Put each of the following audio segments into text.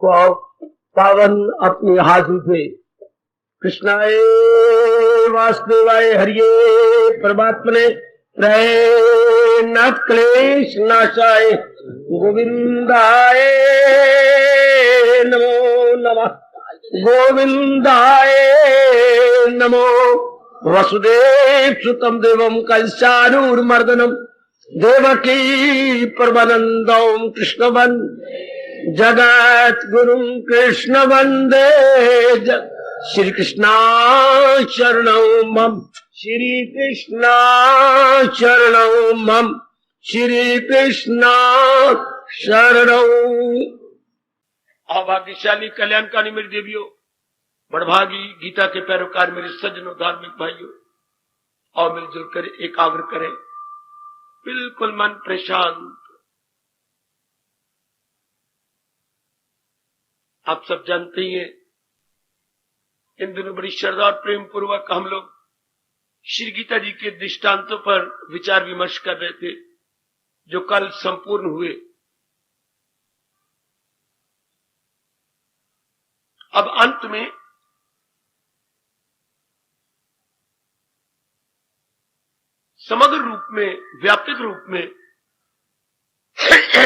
को पावन अपनी हाथों से कृष्णाय वासुदेवाय हरिये परमात्मने नाथ क्लेश नाशाय गोविंदाय नमो नमः गोविंदाय नमो वसुदेव सुतम देवम कंसानूरमर्दनम देवकी परमानंदम कृष्ण जगत गुरु कृष्ण वंदे श्री कृष्णा शरणं मम श्री कृष्णा शरणं मम श्री कृष्णा शरणं। अभाग्यशाली कल्याणकारी मेरी देवियों, बड़भागी गीता के पैरोकार मेरे सज्जनों धार्मिक भाइयों, और मिलजुल कर एकाग्र करें, बिल्कुल मन प्रशांत। आप सब जानते ही हैं, इन दिनों बड़ी श्रद्धा और प्रेम पूर्वक हम लोग श्री गीता जी के दृष्टांतों पर विचार विमर्श कर रहे थे, जो कल संपूर्ण हुए। अब अंत में समग्र रूप में, व्यापक रूप में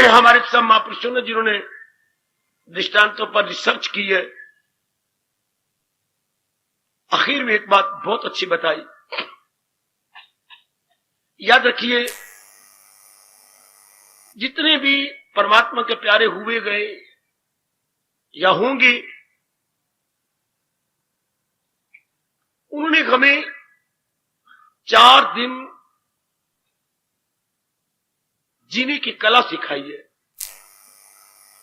हमारे सब महापुरुषों ने, जिन्होंने दृष्टांतों पर रिसर्च की है, आखिर में एक बात बहुत अच्छी बताई। याद रखिए, जितने भी परमात्मा के प्यारे हुए गए या होंगे, उन्होंने हमें 4 दिन जीने की कला सिखाई है।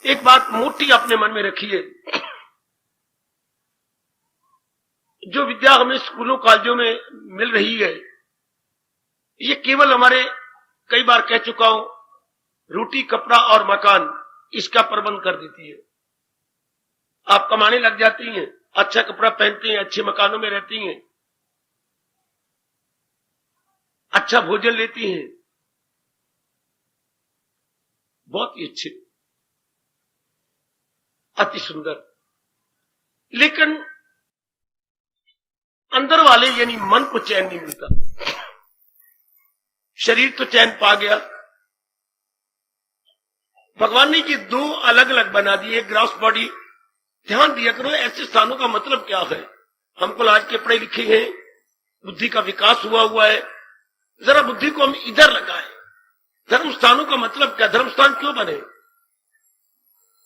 एक बात मोटी अपने मन में रखिए, जो विद्या हमें स्कूलों कॉलेजों में मिल रही है, ये केवल हमारे, कई बार कह चुका हूं, रोटी कपड़ा और मकान इसका प्रबंध कर देती है। आप कमाने लग जाती हैं, अच्छा कपड़ा पहनती हैं, अच्छे मकानों में रहती हैं, अच्छा भोजन लेती हैं, बहुत ही अच्छे, अति सुंदर। लेकिन अंदर वाले यानी मन को चैन नहीं मिलता। शरीर तो चैन पा गया, भगवान ने ये 2 अलग अलग बना दिए, ग्रॉस बॉडी। ध्यान दिया करो, ऐसे स्थानों का मतलब क्या है। हमको आज के पढ़े लिखे हैं, बुद्धि का विकास हुआ है, जरा बुद्धि को हम इधर लगाएं। धर्म स्थानों का मतलब क्या, धर्म स्थान क्यों बने?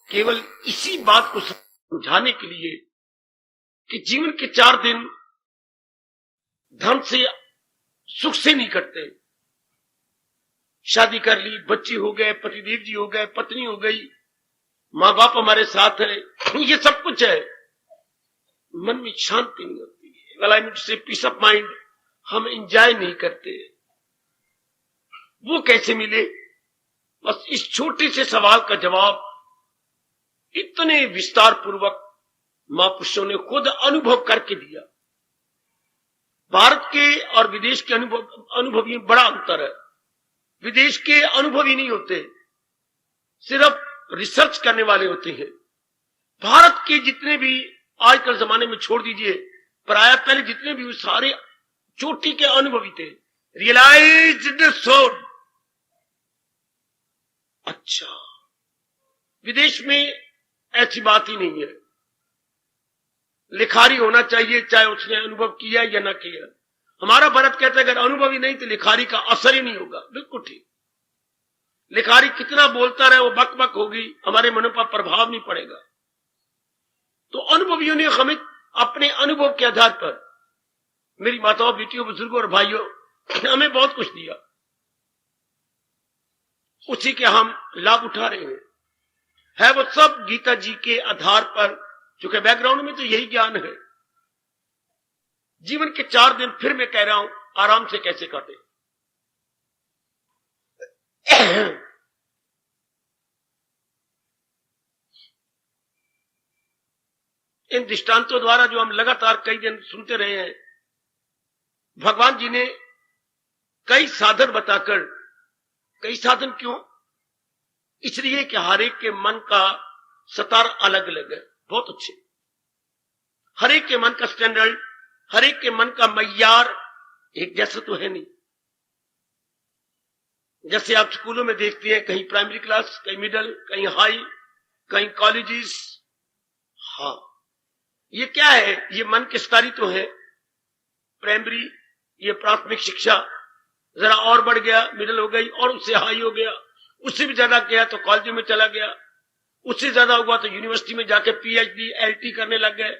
केवल इसी बात को समझाने के लिए कि जीवन के 4 दिन धन से, सुख से नहीं कटते। शादी कर ली, बच्चे हो गए, पतिदेव जी हो गए, पत्नी हो गई, माँ बाप हमारे साथ है, ये सब कुछ है, मन में शांति नहीं होती है। अलाइनमेंट से पीस ऑफ माइंड हम एंजॉय नहीं करते। वो कैसे मिले? बस इस छोटे से सवाल का जवाब इतने विस्तार पूर्वक महापुरुषों ने खुद अनुभव करके दिया। भारत के और विदेश के अनुभवी बड़ा अंतर है। विदेश के अनुभवी नहीं होते, सिर्फ रिसर्च करने वाले होते हैं। भारत के जितने भी आजकल जमाने में छोड़ दीजिए, प्राय पहले जितने भी सारे चोटी के अनुभवी थे, रियलाइज्ड सोल। अच्छा, विदेश में ऐसी बात ही नहीं है। लिखारी होना चाहिए, चाहे उसने अनुभव किया या ना किया। हमारा भारत कहता है अगर अनुभवी नहीं तो लिखारी का असर ही नहीं होगा। बिल्कुल ठीक। लिखारी कितना बोलता रहे, वो बक बक होगी, हमारे मनों पर प्रभाव नहीं पड़ेगा। तो अनुभवियों ने हमें अपने अनुभव के आधार पर, मेरी माताओं, बेटियों, बुजुर्गों और भाइयों, हमें बहुत कुछ दिया, उसी के हम लाभ उठा रहे हैं। है वो सब गीता जी के आधार पर, चूंकि बैकग्राउंड में तो यही ज्ञान है। जीवन के 4 दिन, फिर मैं कह रहा हूं, आराम से कैसे काटे। इन दृष्टांतों द्वारा जो हम लगातार कई दिन सुनते रहे हैं, भगवान जी ने कई साधन बताकर, कई साधन क्यों? इसलिए कि हर एक के मन का सतार अलग अलग है, बहुत अच्छे। हर एक के मन का स्टैंडर्ड, हर एक के मन का मय्यार एक जैसा तो है नहीं। जैसे आप स्कूलों में देखते हैं, कहीं प्राइमरी क्लास, कहीं मिडिल, कहीं हाई, कहीं कॉलेजेस। हाँ, ये क्या है? ये मन के स्तर तो है। प्राइमरी, ये प्राथमिक शिक्षा, जरा और बढ़ गया, मिडिल हो गई, और उससे हाई हो गया, उससे भी ज्यादा गया तो कॉलेज में चला गया, उससे ज्यादा हुआ तो यूनिवर्सिटी में जाके पीएचडी, एलटी करने लग गए।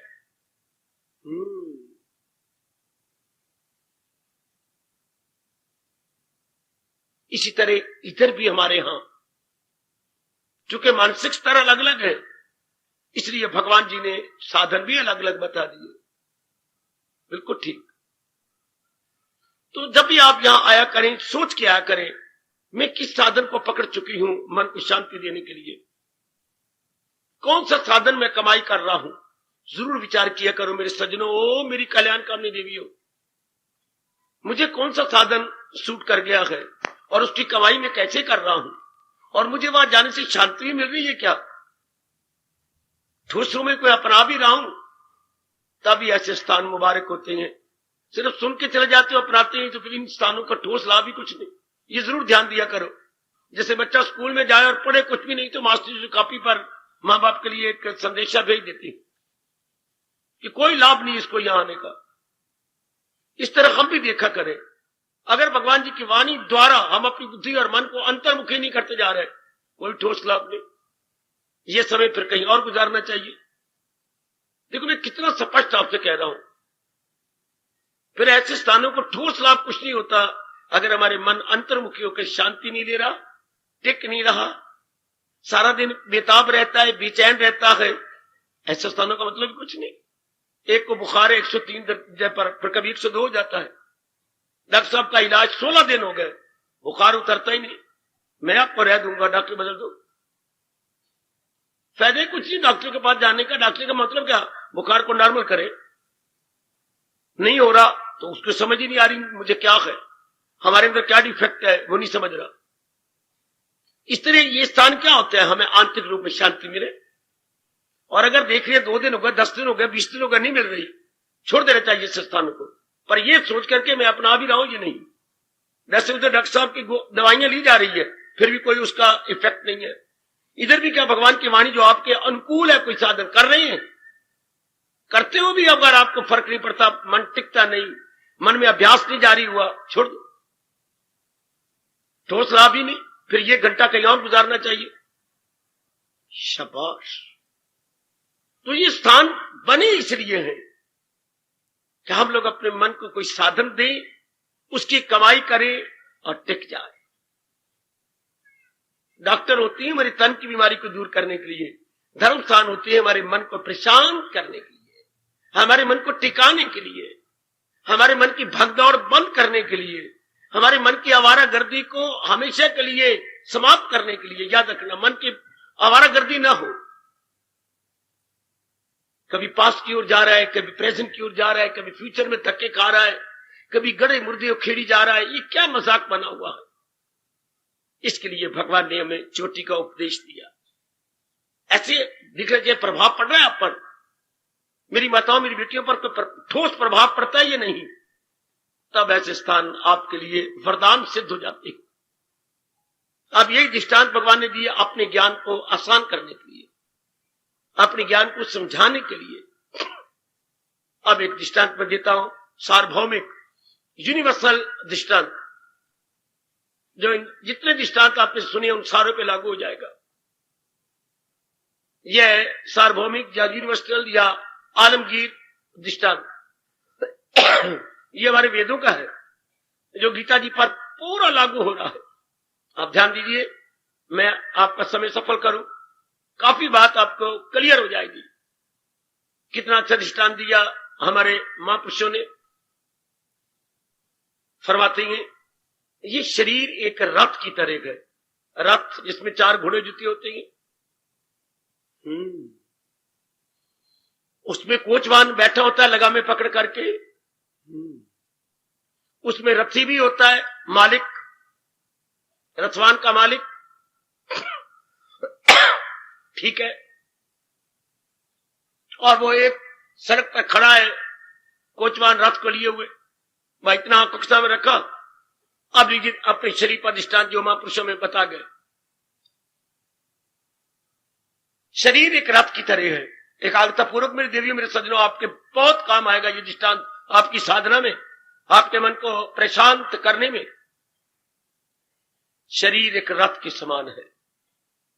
इसी तरह इधर भी हमारे यहां चूंकि मानसिक स्तर अलग अलग है, इसलिए भगवान जी ने साधन भी अलग अलग बता दिए। बिल्कुल ठीक। तो जब भी आप यहां आया करें, सोच के आया करें, मैं किस साधन को पकड़ चुकी हूं मन को शांति देने के लिए, कौन सा साधन मैं कमाई कर रहा हूं। जरूर विचार किया करो मेरे सज्जनों, ओ मेरी कल्याण कामनी देवियों, मुझे कौन सा साधन सूट कर गया है और उसकी कमाई मैं कैसे कर रहा हूं, और मुझे वहां जाने से शांति भी मिल रही है क्या। ठोसरों में कोई अपना भी रहा हूं, तभी ऐसे स्थान मुबारक होते हैं। सिर्फ सुन के चले जाते हो, अपनाते हैं, तो फिर इन स्थानों का ठोस लाभ भी कुछ नहीं। ये जरूर ध्यान दिया करो। जैसे बच्चा स्कूल में जाए और पढ़े कुछ भी नहीं, तो मास्टर जी कॉपी पर मां बाप के लिए एक संदेशा भेज देती कि कोई लाभ नहीं इसको यहां आने का। इस तरह हम भी देखा करें, अगर भगवान जी की वाणी द्वारा हम अपनी बुद्धि और मन को अंतर्मुखी नहीं करते जा रहे, कोई ठोस लाभ नहीं। ये समय फिर कहीं और गुजारना चाहिए। देखो मैं कितना स्पष्ट आपसे कह रहा हूं, फिर ऐसे स्थानों को ठोस लाभ कुछ नहीं होता अगर हमारे मन अंतर्मुखी होकर शांति नहीं ले रहा, टिक नहीं रहा, सारा दिन बेताब रहता है, बेचैन रहता है। ऐसे स्थानों का मतलब कुछ नहीं। एक को बुखार है 103 दर्जे पर, फिर कभी 102 हो जाता है। डॉक्टर साहब का इलाज 16 दिन हो गए, बुखार उतरता ही नहीं। मैं आपको रह दूंगा, डॉक्टर बदल दो। फायदे कुछ नहीं डॉक्टर के पास जाने का। डॉक्टर का मतलब क्या? बुखार को नॉर्मल करे। नहीं हो रहा तो उसको समझ ही नहीं आ रही मुझे क्या है, हमारे अंदर क्या डिफेक्ट है, वो नहीं समझ रहा। इस तरह ये स्थान क्या होता है, हमें आंतरिक रूप में शांति मिले। और अगर देख रहे 2 दिन हो गए, 10 दिन हो गए, 20 दिन हो गए, नहीं मिल रही, छोड़ देना चाहिए इस स्थानों को। पर ये सोच करके मैं अपना भी रहा हूं, ये नहीं। वैसे उधर डॉक्टर साहब की दवाइयां ली जा रही है, फिर भी कोई उसका इफेक्ट नहीं है। इधर भी क्या भगवान की वाणी जो आपके अनुकूल है, कोई साधन कर रहे हैं, करते हो भी, अगर आपको फर्क नहीं पड़ता, मन टिकता नहीं, मन में अभ्यास नहीं जारी हुआ, छोड़ दो। ठोस लाभ ही नहीं, फिर ये घंटा कहीं और गुजारना चाहिए। शाबाश। तो ये स्थान बने इसलिए हैं कि हम लोग अपने मन को कोई साधन दें, उसकी कमाई करें और टिक जाए। डॉक्टर होती है हमारे तन की बीमारी को दूर करने के लिए, धर्म स्थान होती है हमारे मन को प्रशांत करने के लिए, हमारे मन को टिकाने के लिए, हमारे मन की भगदौड़ बंद करने के लिए, हमारे मन की आवारागर्दी को हमेशा के लिए समाप्त करने के लिए। याद रखना, मन की आवारागर्दी ना हो। कभी पास्ट की ओर जा रहा है, कभी प्रेजेंट की ओर जा रहा है, कभी फ्यूचर में धक्के खा रहा है, कभी गड़े मुर्दे खेड़ी जा रहा है। ये क्या मजाक बना हुआ है। इसके लिए भगवान ने हमें चोटी का उपदेश दिया। ऐसे दिख रहे प्रभाव पड़ रहा है आप पर, मेरी माताओं मेरी बेटियों पर ठोस प्रभाव पड़ता है ये नहीं, तब ऐसे स्थान आपके लिए वरदान सिद्ध हो जाते हैं। अब यही दृष्टांत भगवान ने दिया अपने ज्ञान को आसान करने के लिए, अपने ज्ञान को समझाने के लिए। अब एक दृष्टांत मैं देता हूं, सार्वभौमिक यूनिवर्सल दृष्टांत, जो जितने दृष्टांत आपने सुने उन सारों पे लागू हो जाएगा। यह सार्वभौमिक या यूनिवर्सल या आलमगीर दृष्टांत ये हमारे वेदों का है, जो गीता जी पर पूरा लागू हो रहा है। आप ध्यान दीजिए, मैं आपका समय सफल करूं, काफी बात आपको क्लियर हो जाएगी। कितना अच्छा दृष्टांत दिया हमारे महापुरुषों ने। फरमाते हैं ये शरीर एक रथ की तरह है, रथ जिसमें 4 घोड़े जुते होते हैं। उसमें कोचवान बैठा होता है लगामे पकड़ करके, उसमें रथी भी होता है, मालिक, रथवान का मालिक। ठीक है, और वो एक सड़क पर खड़ा है, कोचवान रथ को लिए हुए, वह इतना कक्षा में रखा। अब लीजिए अपने शरीर पर दृष्टांत जो महापुरुषों में बता गए। शरीर एक रथ की तरह है। एकाग्रता पूर्वक मेरे देवियों, मेरे सज्जनों, आपके बहुत काम आएगा ये दृष्टांत आपकी साधना में, आपके मन को प्रशांत करने में। शरीर एक रथ के समान है,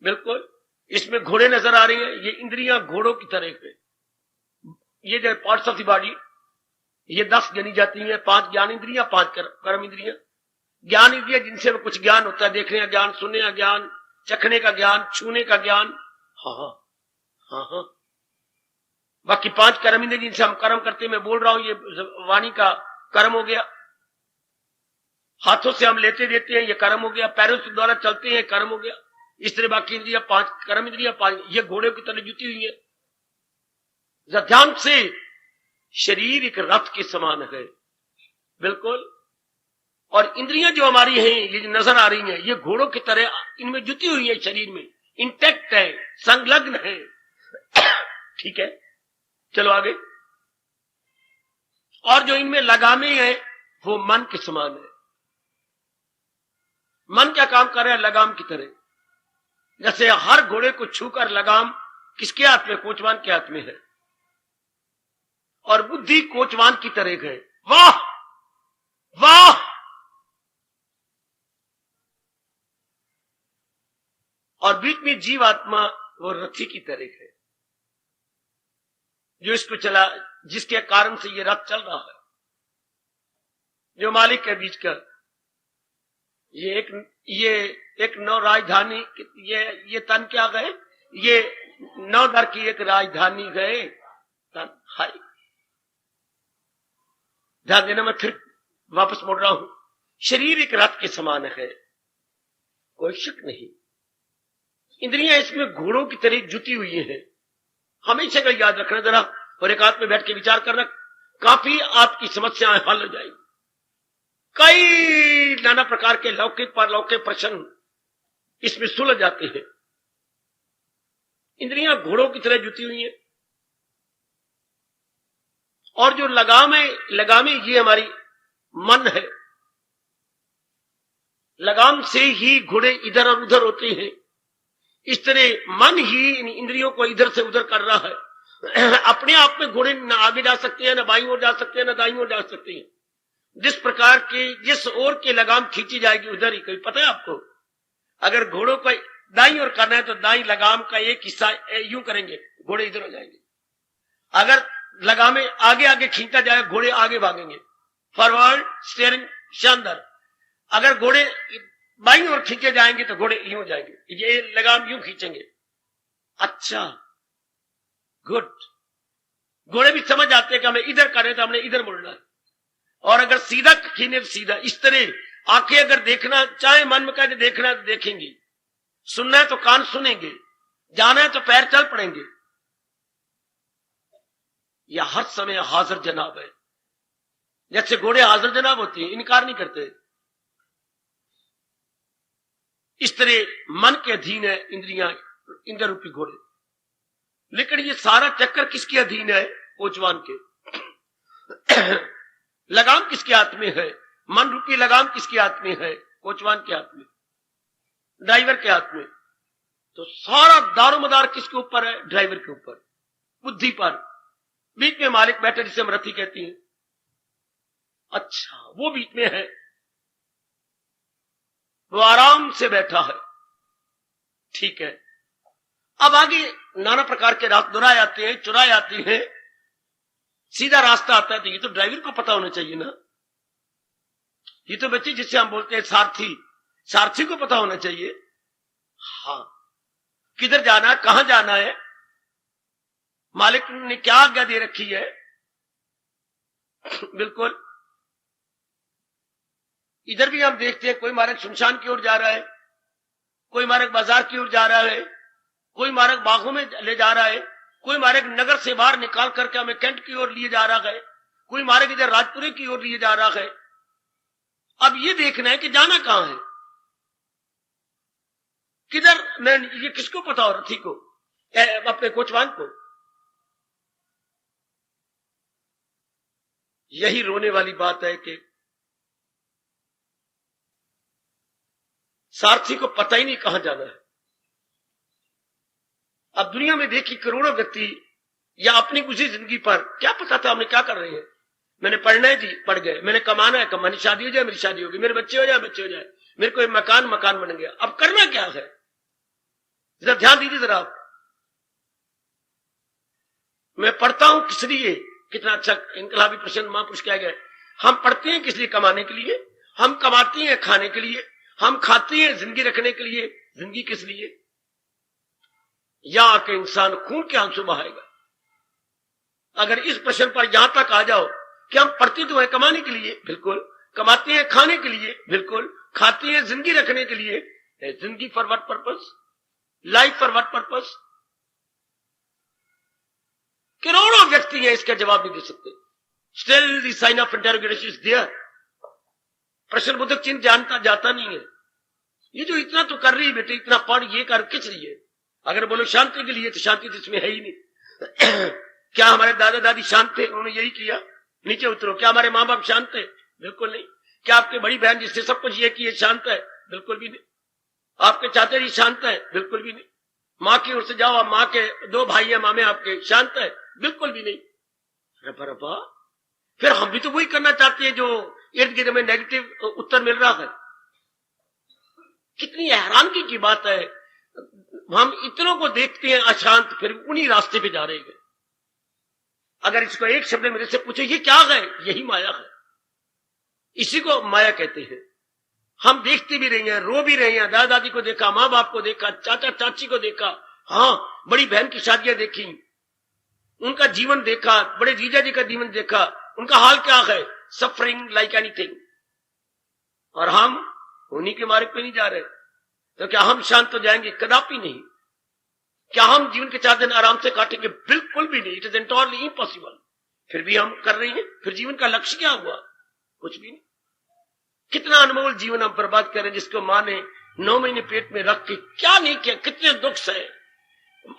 बिल्कुल। इसमें घोड़े नजर आ रहे हैं, ये इंद्रियां घोड़ों की तरह है। ये जो पार्ट्स ऑफ द बॉडी, ये 10 गिनी जाती हैं, 5 ज्ञान इंद्रियां, 5 कर्म इंद्रियां। ज्ञान इंद्रियां जिनसे कुछ ज्ञान होता है, देखने का ज्ञान, सुनने का ज्ञान, चखने का ज्ञान, छूने का ज्ञान, हाँ। बाकी 5 कर्म इंद्रिय जिनसे हम कर्म करते हैं, मैं बोल रहा हूं ये वाणी का कर्म हो गया। हाथों से हम लेते देते हैं, ये कर्म हो गया। पैरों से द्वारा चलते हैं, कर्म हो गया। इस तरह बाकी इंद्रियां 5 कर्म इंद्रियां, 5 ये घोड़े की तरह जुटी हुई है। ध्यान से, शरीर एक रथ के समान है, बिल्कुल। और इंद्रियां जो हमारी हैं, ये जो नजर आ रही हैं, ये घोड़ों की तरह इनमें जुटी हुई है, शरीर में इंटैक्ट है, संलग्न है। ठीक है, चलो आगे। और जो इनमें लगामें हैं, वो मन के समान है। मन क्या काम कर रहा है? लगाम की तरह। जैसे हर घोड़े को छूकर लगाम किसके हाथ में? कोचवान के हाथ में है। और बुद्धि कोचवान की तरह है। वाह वाह! और बीच में जीव आत्मा वो रथी की तरह है, जो इसको चला, जिसके कारण से ये रथ चल रहा है, जो मालिक के बीच का। ये एक 9 राजधानी, ये तन क्या गए? ये 9 दर की एक राजधानी गए तन। हाय, ध्यान देना, मैं फिर वापस मुड़ रहा हूं। शरीर एक रथ के समान है, कोई शक नहीं। इंद्रियां इसमें घोड़ों की तरह जुटी हुई हैं। हमेशा का याद रखना जरा, और एक हाथ में बैठ के विचार करना, काफी आपकी समस्याएं हल हो जाएंगी। कई नाना प्रकार के लौकिक परलौकिक प्रश्न इसमें सुलझ जाते हैं। इंद्रियां घोड़ों की तरह जुटी हुई हैं। और जो लगामे ये हमारी मन है। लगाम से ही घोड़े इधर और उधर होते हैं। इस तरह मन ही इन इंद्रियों को इधर से उधर कर रहा है। अपने आप में घोड़े न आगे जा सकते हैं, न बाईं ओर जा सकते हैं, न दाईं ओर जा सकते हैं। जिस प्रकार के, जिस ओर की लगाम खींची जाएगी उधर ही। कोई पता है आपको? अगर घोड़ों को दाईं ओर करना है तो दाईं लगाम का एक हिस्सा यूं करेंगे, घोड़े इधर हो जाएंगे। अगर लगामें आगे आगे खींचा जाए, घोड़े आगे भागेंगे। फॉरवर्ड स्टीयरिंग, शानदार। अगर घोड़े बाईं ओर खींचे जाएंगे तो घोड़े यूं जाएंगे, ये लगाम यूं खींचेंगे। अच्छा, गुड। घोड़े भी समझ आते हैं कि हमें इधर करें तो हमने इधर मुड़ना है। और अगर सीधा खींचे तो सीधा। इस तरह आंखें अगर देखना चाहे, मन में कहे देखना है तो देखेंगे, सुनना है तो कान सुनेंगे, जाना है तो पैर चल पड़ेंगे। यह हर समय हाजिर जनाब है। जैसे घोड़े हाजिर जनाब होते हैं, इनकार नहीं करते। इस तरह मन के अधीन है इंद्रियां, इंद्र रूपी घोड़े। लेकिन ये सारा चक्कर किसके अधीन है? कोचवान के। लगाम किसके हाथ में है? मन रूपी लगाम किसके हाथ में है? कोचवान के हाथ में, ड्राइवर के हाथ में। तो सारा दारोमदार किसके ऊपर है? ड्राइवर के ऊपर, बुद्धि पर। बीच में मालिक बैठे, जिसे हम रथी कहती हैं। अच्छा, वो बीच में है, वो आराम से बैठा है। ठीक है। अब आगे नाना प्रकार के रास्ते दुराए आते हैं, चुराए आती हैं, सीधा रास्ता आता है। तो ये तो ड्राइवर को पता होना चाहिए ना। ये तो बच्चे जिससे हम बोलते हैं सारथी, सारथी को पता होना चाहिए। हाँ, किधर जाना है, कहां जाना है, मालिक ने क्या आज्ञा दे रखी है। बिल्कुल। इधर भी हम देखते हैं, कोई मार्ग सुनसान की ओर जा रहा है, कोई मार्ग बाजार की ओर जा रहा है, कोई मार्ग बागों में ले जा रहा है, कोई मार्ग नगर से बाहर निकाल करके हमें कैंट की ओर लिए जा रहा है, कोई मार्ग इधर राजपुरी की ओर लिए जा रहा है। अब ये देखना है कि जाना कहां है, किधर। मैं ये किसको पता हो? रथी को, अपने कोचवान को। यही रोने वाली बात है कि सारथी को पता ही नहीं कहां जाना है। अब दुनिया में देखी करोड़ों व्यक्ति या अपनी गुजरी जिंदगी पर क्या पता था हमने क्या कर रहे हैं। मैंने पढ़ना है जी, पढ़ गए। मैंने कमाना है, कमानी, शादी हो जाए, मेरी शादी होगी, मेरे बच्चे हो जाए, बच्चे हो जाए, मेरे को मकान बन गया। अब करना क्या है, जरा ध्यान दीजिए जरा आप। मैं पढ़ता हूं किस लिए? कितना अच्छा इनकलाबी प्रसन्न महापुरुष कह गए, हम पढ़ते हैं किस लिए? कमाने के लिए। हम कमाते हैं खाने के लिए। हम खाते हैं जिंदगी रखने के लिए। जिंदगी किस लिए? या कि इंसान खून के आंसू बहाएगा। अगर इस प्रश्न पर यहां तक आ जाओ कि हम पढ़ते तो है कमाने के लिए, बिल्कुल। कमाते हैं खाने के लिए, बिल्कुल। खाते हैं जिंदगी रखने के लिए। जिंदगी for what purpose? Life for what purpose? करोड़ों व्यक्ति हैं इसका जवाब नहीं दे सकते। Still the sign of interrogation is there. प्रश्नबोधक चिन्ह जानता जाता नहीं है। ये जो इतना तो कर रही है बेटे, इतना पढ़, ये कर, किस लिए? अगर बोलो शांति के लिए, तो शांति तो इसमें है ही नहीं। क्या हमारे दादा दादी शांत थे? उन्होंने यही किया। नीचे उतरो। क्या हमारे माँ बाप शांत थे? बिल्कुल नहीं। क्या आपके बड़ी बहन जिससे सब कुछ ये किए शांत है? बिल्कुल भी नहीं। आपके चाचा जी शांत है? बिल्कुल भी नहीं। माँ की ओर से जाओ, आप माँ के 2 भाई है, मामे आपके, शांत है? बिल्कुल भी नहीं। रबा, फिर हम भी तो वही करना चाहते हैं जो इर्द गिर्द में नेगेटिव उत्तर मिल रहा है। कितनी हैरानगी की बात है। हम इतनों को देखते हैं अशांत, फिर उन्हीं रास्ते पे जा रहे हैं। अगर इसको एक शब्द मेरे से पूछे ये क्या है? यही माया है। इसी को माया कहते हैं। हम देखते भी रहे हैं, रो भी रहे हैं। दादा दादी को देखा, माँ बाप को देखा, चाचा चाची को देखा, हाँ, बड़ी बहन की शादियां देखी, उनका जीवन देखा, बड़े जीजा जी का जीवन देखा। उनका हाल क्या है? Suffering like anything. और हम उन्हीं के मार्ग पे नहीं जा रहे। तो क्या हम शांत हो जाएंगे? कदापि नहीं। क्या हम जीवन के 4 दिन आराम से काटेंगे? बिल्कुल भी नहीं। It is entirely impossible. फिर भी हम कर रहे हैं। फिर जीवन का लक्ष्य क्या हुआ? कुछ भी नहीं। कितना अनमोल जीवन हम बर्बाद कर रहे हैं, जिसको मां ने 9 महीने पेट में रख के क्या नहीं किया। कितने दुख सहे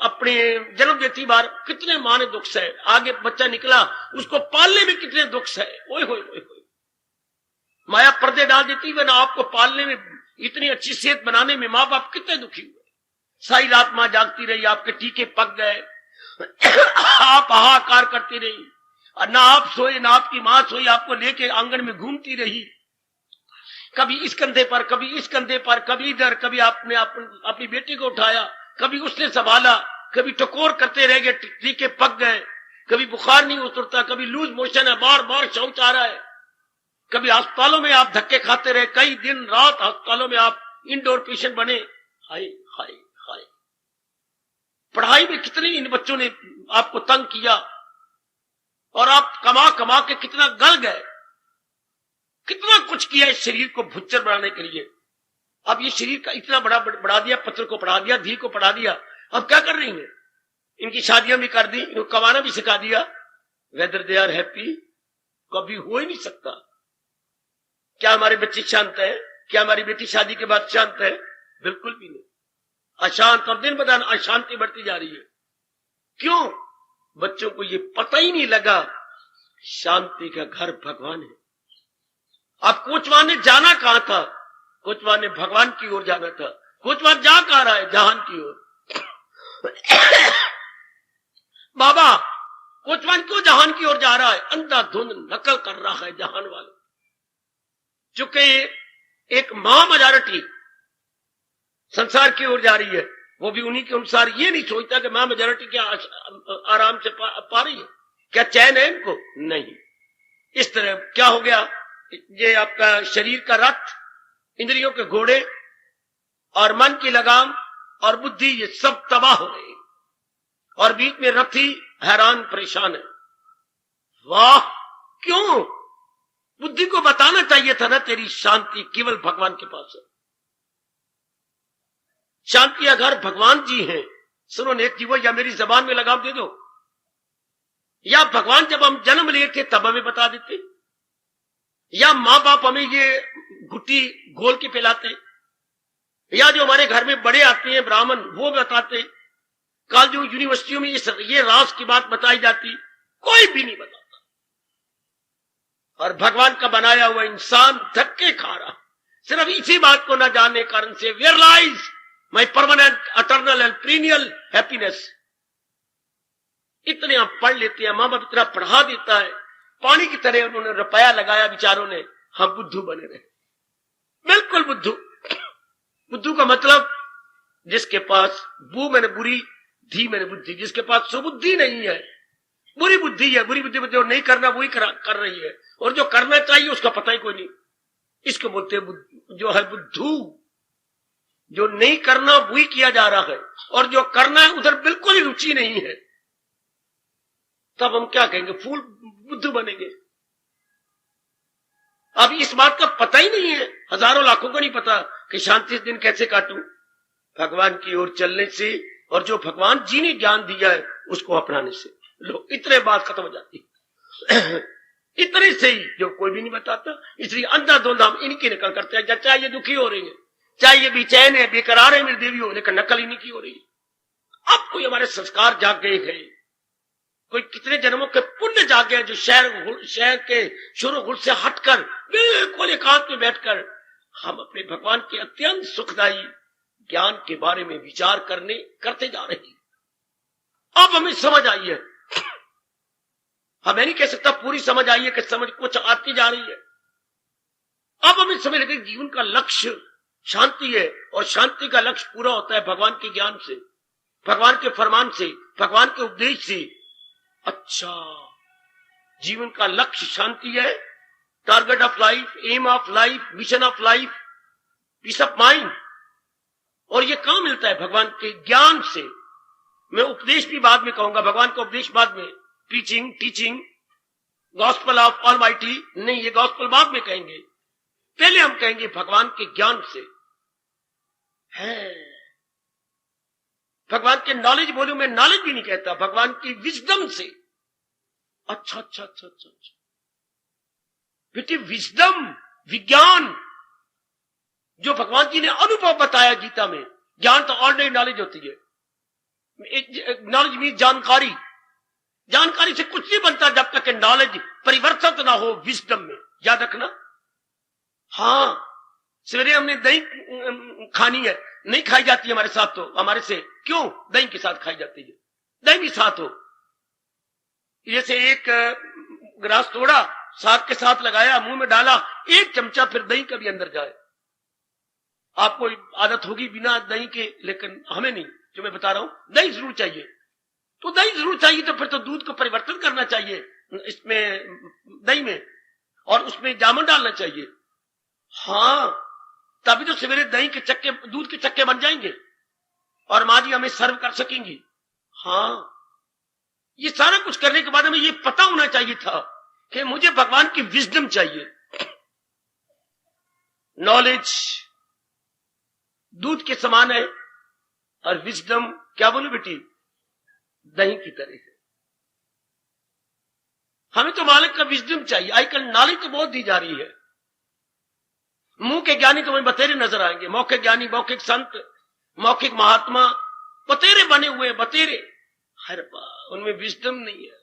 अपने जन्म देती बार, कितने मां ने दुख सहे। आगे बच्चा निकला, उसको पालने में कितने दुख सहे। ओए होए होए होए। माया पर्दे डाल देती है ना, आपको पालने में, इतनी अच्छी सेहत बनाने में माँ बाप कितने दुखी हुए। सारी रात मां जागती रही, आपके टीके पक गए, आप हाहाकार करती रही, और ना आप सोए ना आपकी मां सोई, आपको लेके आंगन में घूमती रही, कभी इस कंधे पर, कभी इस कंधे पर, कभी इधर, कभी आपने अपनी बेटी को उठाया, कभी उसने संभाला, कभी टकोर करते रह गए, टीके पक गए, कभी बुखार नहीं उतरता, कभी लूज मोशन है, बार बार शौच आ रहा है, कभी अस्पतालों में आप धक्के खाते रहे, कई दिन रात अस्पतालों में आप इंडोर पेशेंट बने। हाय हाय हाय। पढ़ाई में कितने इन बच्चों ने आपको तंग किया, और आप कमा कमा के कितना गल गए, कितना कुछ किया इस शरीर को भुच्चर बनाने के लिए। अब ये शरीर का इतना बड़ा बढ़ा दिया, पत्र को पढ़ा दिया, धी को पढ़ा दिया। अब क्या कर रही है? इनकी शादियां भी कर दी, इनको कमाना भी सिखा दिया। वेदर दे आर हैप्पी कभी हो ही नहीं सकता। क्या हमारे बच्चे शांत है? क्या हमारी बेटी शादी के बाद शांत है? बिल्कुल भी नहीं। अशांत, और दिन ब दिन अशांति बढ़ती जा रही है। क्यों? बच्चों को ये पता ही नहीं लगा शांति का घर भगवान है। अब कोचवान ने जाना कहां था? कोचवान ने भगवान की ओर जाना था। कोचवान जा कहां रहा है? जहान की ओर। बाबा, कोचवान क्यों जहान की ओर जा रहा है? अंधाधुंध नकल कर रहा है जहान वाले। चूंकि एक महामेजॉरिटी संसार की ओर जा रही है, वो भी उन्हीं के अनुसार। ये नहीं सोचता कि महामेजॉरिटी क्या आराम से पा रही है, क्या चैन है इनको? नहीं। इस तरह क्या हो गया? ये आपका शरीर का रथ, इंद्रियों के घोड़े, और मन की लगाम और बुद्धि, ये सब तबाह हो रहे हैं, और बीच में रथी हैरान परेशान है। वाह, क्यों? बुद्धि को बताना चाहिए था ना, तेरी शांति केवल भगवान के पास है। शांति का घर भगवान जी हैं। सुनो नेक जीवो, या मेरी जबान में लगाम दे दो, या भगवान जब हम जन्म लिए थे तब हमें बता देते, या माँ बाप हमें ये घुट्टी घोल के पिलाते, या जो हमारे घर में बड़े आते हैं ब्राह्मण वो बताते, कल जो यूनिवर्सिटियों में ये राज की बात बताई जाती, कोई भी नहीं बताता। और भगवान का बनाया हुआ इंसान धक्के खा रहा। सिर्फ इसी बात को न जानने के कारण से where lies my permanent eternal and period happiness. इतने आप पढ़ लेते हैं, मां बाप इतना पढ़ा देता है, पानी की तरह उन्होंने रुपया लगाया विचारों ने, हम बुद्धू बने रहे। बिल्कुल बुद्धू। बुद्धू का मतलब जिसके पास बू मैंने बुरी, धी मैंने बुद्धि, जिसके पास सुबुद्धि नहीं है, बुरी बुद्धि है। बुरी बुद्धि में जो नहीं करना वही कर रही है, और जो करना चाहिए उसका पता ही कोई नहीं। इसको बोलते हैं जो है बुद्धू। जो नहीं करना वही किया जा रहा है, और जो करना है उधर बिल्कुल ही रुचि नहीं है। तब हम क्या कहेंगे? फूल बुद्धू बनेंगे। अब इस बात का पता ही नहीं है, हजारों लाखों को नहीं पता कि शांति से दिन कैसे काटूं। भगवान की ओर चलने से, और जो भगवान जी ने ज्ञान दिया है उसको अपनाने से। लो, इतने बात खत्म हो जाती इतने से ही जो कोई भी नहीं बताता। इसलिए अंधाधुंध हम इनकी नकल करते हैं, चाहे ये दुखी हो रही है, चाहे ये बेचैन है, बेकरार है मेरी देवी हो, लेकिन नकल ही नहीं की हो रही। अब कोई हमारे संस्कार जाग गए हैं, कोई कितने जन्मों के पुण्य जाग गए, जो शहर के शोर से हटकर बिल्कुल एकांत में बैठकर हम अपने भगवान के अत्यंत सुखदायी ज्ञान के बारे में विचार करते जा रहे हैं। अब हमें समझ आई है। हमें नहीं कह सकता पूरी समझ आई है, कि समझ कुछ आती जा रही है। अब हमें समझ लगे जीवन का लक्ष्य शांति है, और शांति का लक्ष्य पूरा होता है भगवान के ज्ञान से, भगवान के फरमान से, भगवान के उपदेश से। अच्छा, जीवन का लक्ष्य शांति है, target of life, aim of life, mission of life, peace of mind. और ये कहां मिलता है? भगवान के ज्ञान से। मैं उपदेश भी बाद में कहूंगा, भगवान का उपदेश बाद में, preaching, teaching, gospel of almighty नहीं, ये गॉस्पल बाद में कहेंगे। पहले हम कहेंगे भगवान के ज्ञान से है। भगवान के नॉलेज बोलूं, मैं नॉलेज भी नहीं कहता, भगवान की विजडम से। अच्छा अच्छा अच्छा अच्छा अच्छा बेटी, विजडम, विज्ञान, जो भगवान जी ने अनुभव बताया गीता में। ज्ञान तो ऑलरेडी नॉलेज होती है। नॉलेज मीन जानकारी। जानकारी से कुछ नहीं बनता जब तक कि नॉलेज परिवर्तित ना हो विजडम में, याद रखना। हाँ, सवेरे हमने दही खानी है, नहीं खाई जाती हमारे साथ, तो हमारे से क्यों? दही के साथ खाई जाती है, दही भी साथ हो। जैसे एक गिलास तोड़ा, साग के साथ लगाया, मुंह में डाला, एक चमचा फिर दही कभी अंदर जाए। आपको आदत होगी बिना दही के, लेकिन हमें नहीं। जो मैं बता रहा हूं, दही जरूर चाहिए। तो दही जरूर चाहिए, तो फिर तो दूध को परिवर्तन करना चाहिए इसमें, दही में, और उसमें जामुन डालना चाहिए। हाँ, तभी तो सवेरे दही के चक्के, दूध के चक्के बन जाएंगे, और माँ जी हमें सर्व कर सकेंगी। हाँ, ये सारा कुछ करने के बाद हमें ये पता होना चाहिए था कि मुझे भगवान की विजडम चाहिए। नॉलेज दूध के समान है, और विजडम, क्या बोलूं बेटी, दही की तरह है। हमें तो मालिक का विजडम चाहिए। आजकल नॉलेज तो बहुत दी जा रही है। मुंह के ज्ञानी तो हमें बतेरे नजर आएंगे, मौखिक ज्ञानी, मौखिक संत, मौखिक महात्मा, बतेरे बने हुए, बतेरे, हर बार उनमें विजडम नहीं है।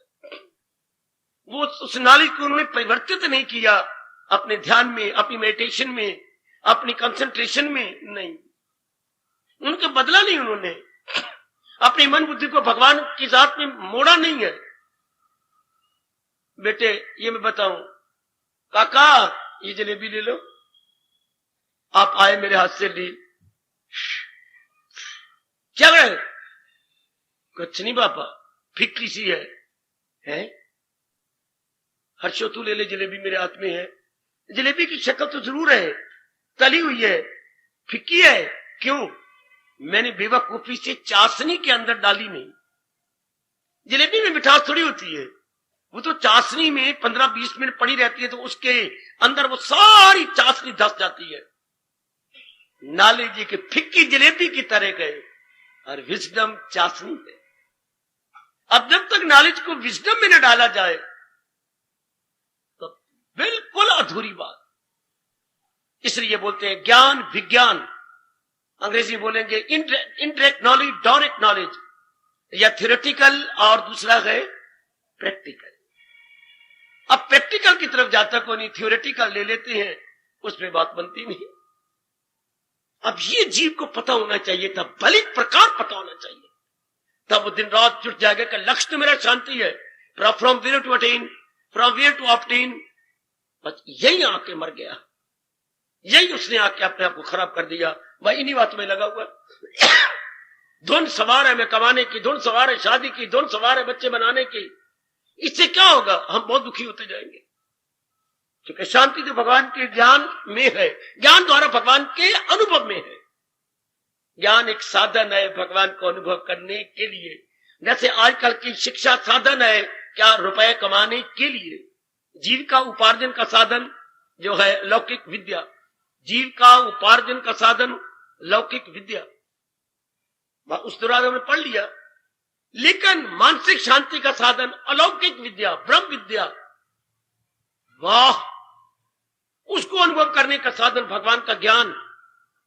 वो उस नॉलेज को उन्होंने परिवर्तित नहीं किया अपने ध्यान में, अपनी मेडिटेशन में, अपनी कंसंट्रेशन में, नहीं, उनका बदला नहीं, उन्होंने अपनी मन बुद्धि को भगवान की जात में मोड़ा नहीं है। बेटे, ये मैं बताऊं, काका ये जलेबी ले लो। आप आए मेरे हाथ से ली, क्या है? कुछ नहीं पापा, फिक्की सी है? हर्षो तू ले ले, जलेबी मेरे हाथ में है। जलेबी की शक्ल तो जरूर है, तली हुई है, फिक्की है। क्यों? मैंने बेवकूफी से चाशनी के अंदर डाली नहीं। जलेबी में मिठास थोड़ी होती है, वो तो चाशनी में 15-20 मिनट पड़ी रहती है, तो उसके अंदर वो सारी चाशनी धस जाती है। नॉलेज की फिक्की जलेबी की तरह गए, और विजडम चाशनी है। अब जब तक नॉलेज को विजडम में न डाला जाए, तो बिल्कुल अधूरी बात। इसलिए बोलते हैं ज्ञान विज्ञान, अंग्रेजी बोलेंगे इनडायरेक्ट नॉलेज, डायरेक्ट नॉलेज, या थ्योरेटिकल, और दूसरा है प्रैक्टिकल। अब प्रैक्टिकल की तरफ जाता को नहीं, थियोरेटिकल ले लेते हैं, उसमें बात बनती नहीं। अब ये जीव को पता होना चाहिए था, भली प्रकार पता होना चाहिए, तब वो दिन रात जुट जाएगा कि लक्ष्य तो मेरा शांति है, from where to attain, from where to obtain. बस यही आके मर गया, यही उसने आके अपने आप को खराब कर दिया। भाई इन्हीं बातों में लगा हुआ, धुन सवार है मैं कमाने की, धुन सवार है शादी की, धुन सवार है बच्चे बनाने की। इससे क्या होगा? हम बहुत दुखी होते जाएंगे, क्योंकि शांति तो भगवान के ज्ञान में है, ज्ञान द्वारा भगवान के अनुभव में है। ज्ञान एक साधन है भगवान को अनुभव करने के लिए, जैसे आजकल की शिक्षा साधन है क्या? रुपए कमाने के लिए। जीव का उपार्जन का साधन जो है लौकिक विद्या, जीव का उपार्जन का साधन लौकिक विद्या, उस दौरान हमने पढ़ लिया। लेकिन मानसिक शांति का साधन अलौकिक विद्या, ब्रह्म विद्या, वाह, उसको अनुभव करने का साधन भगवान का ज्ञान।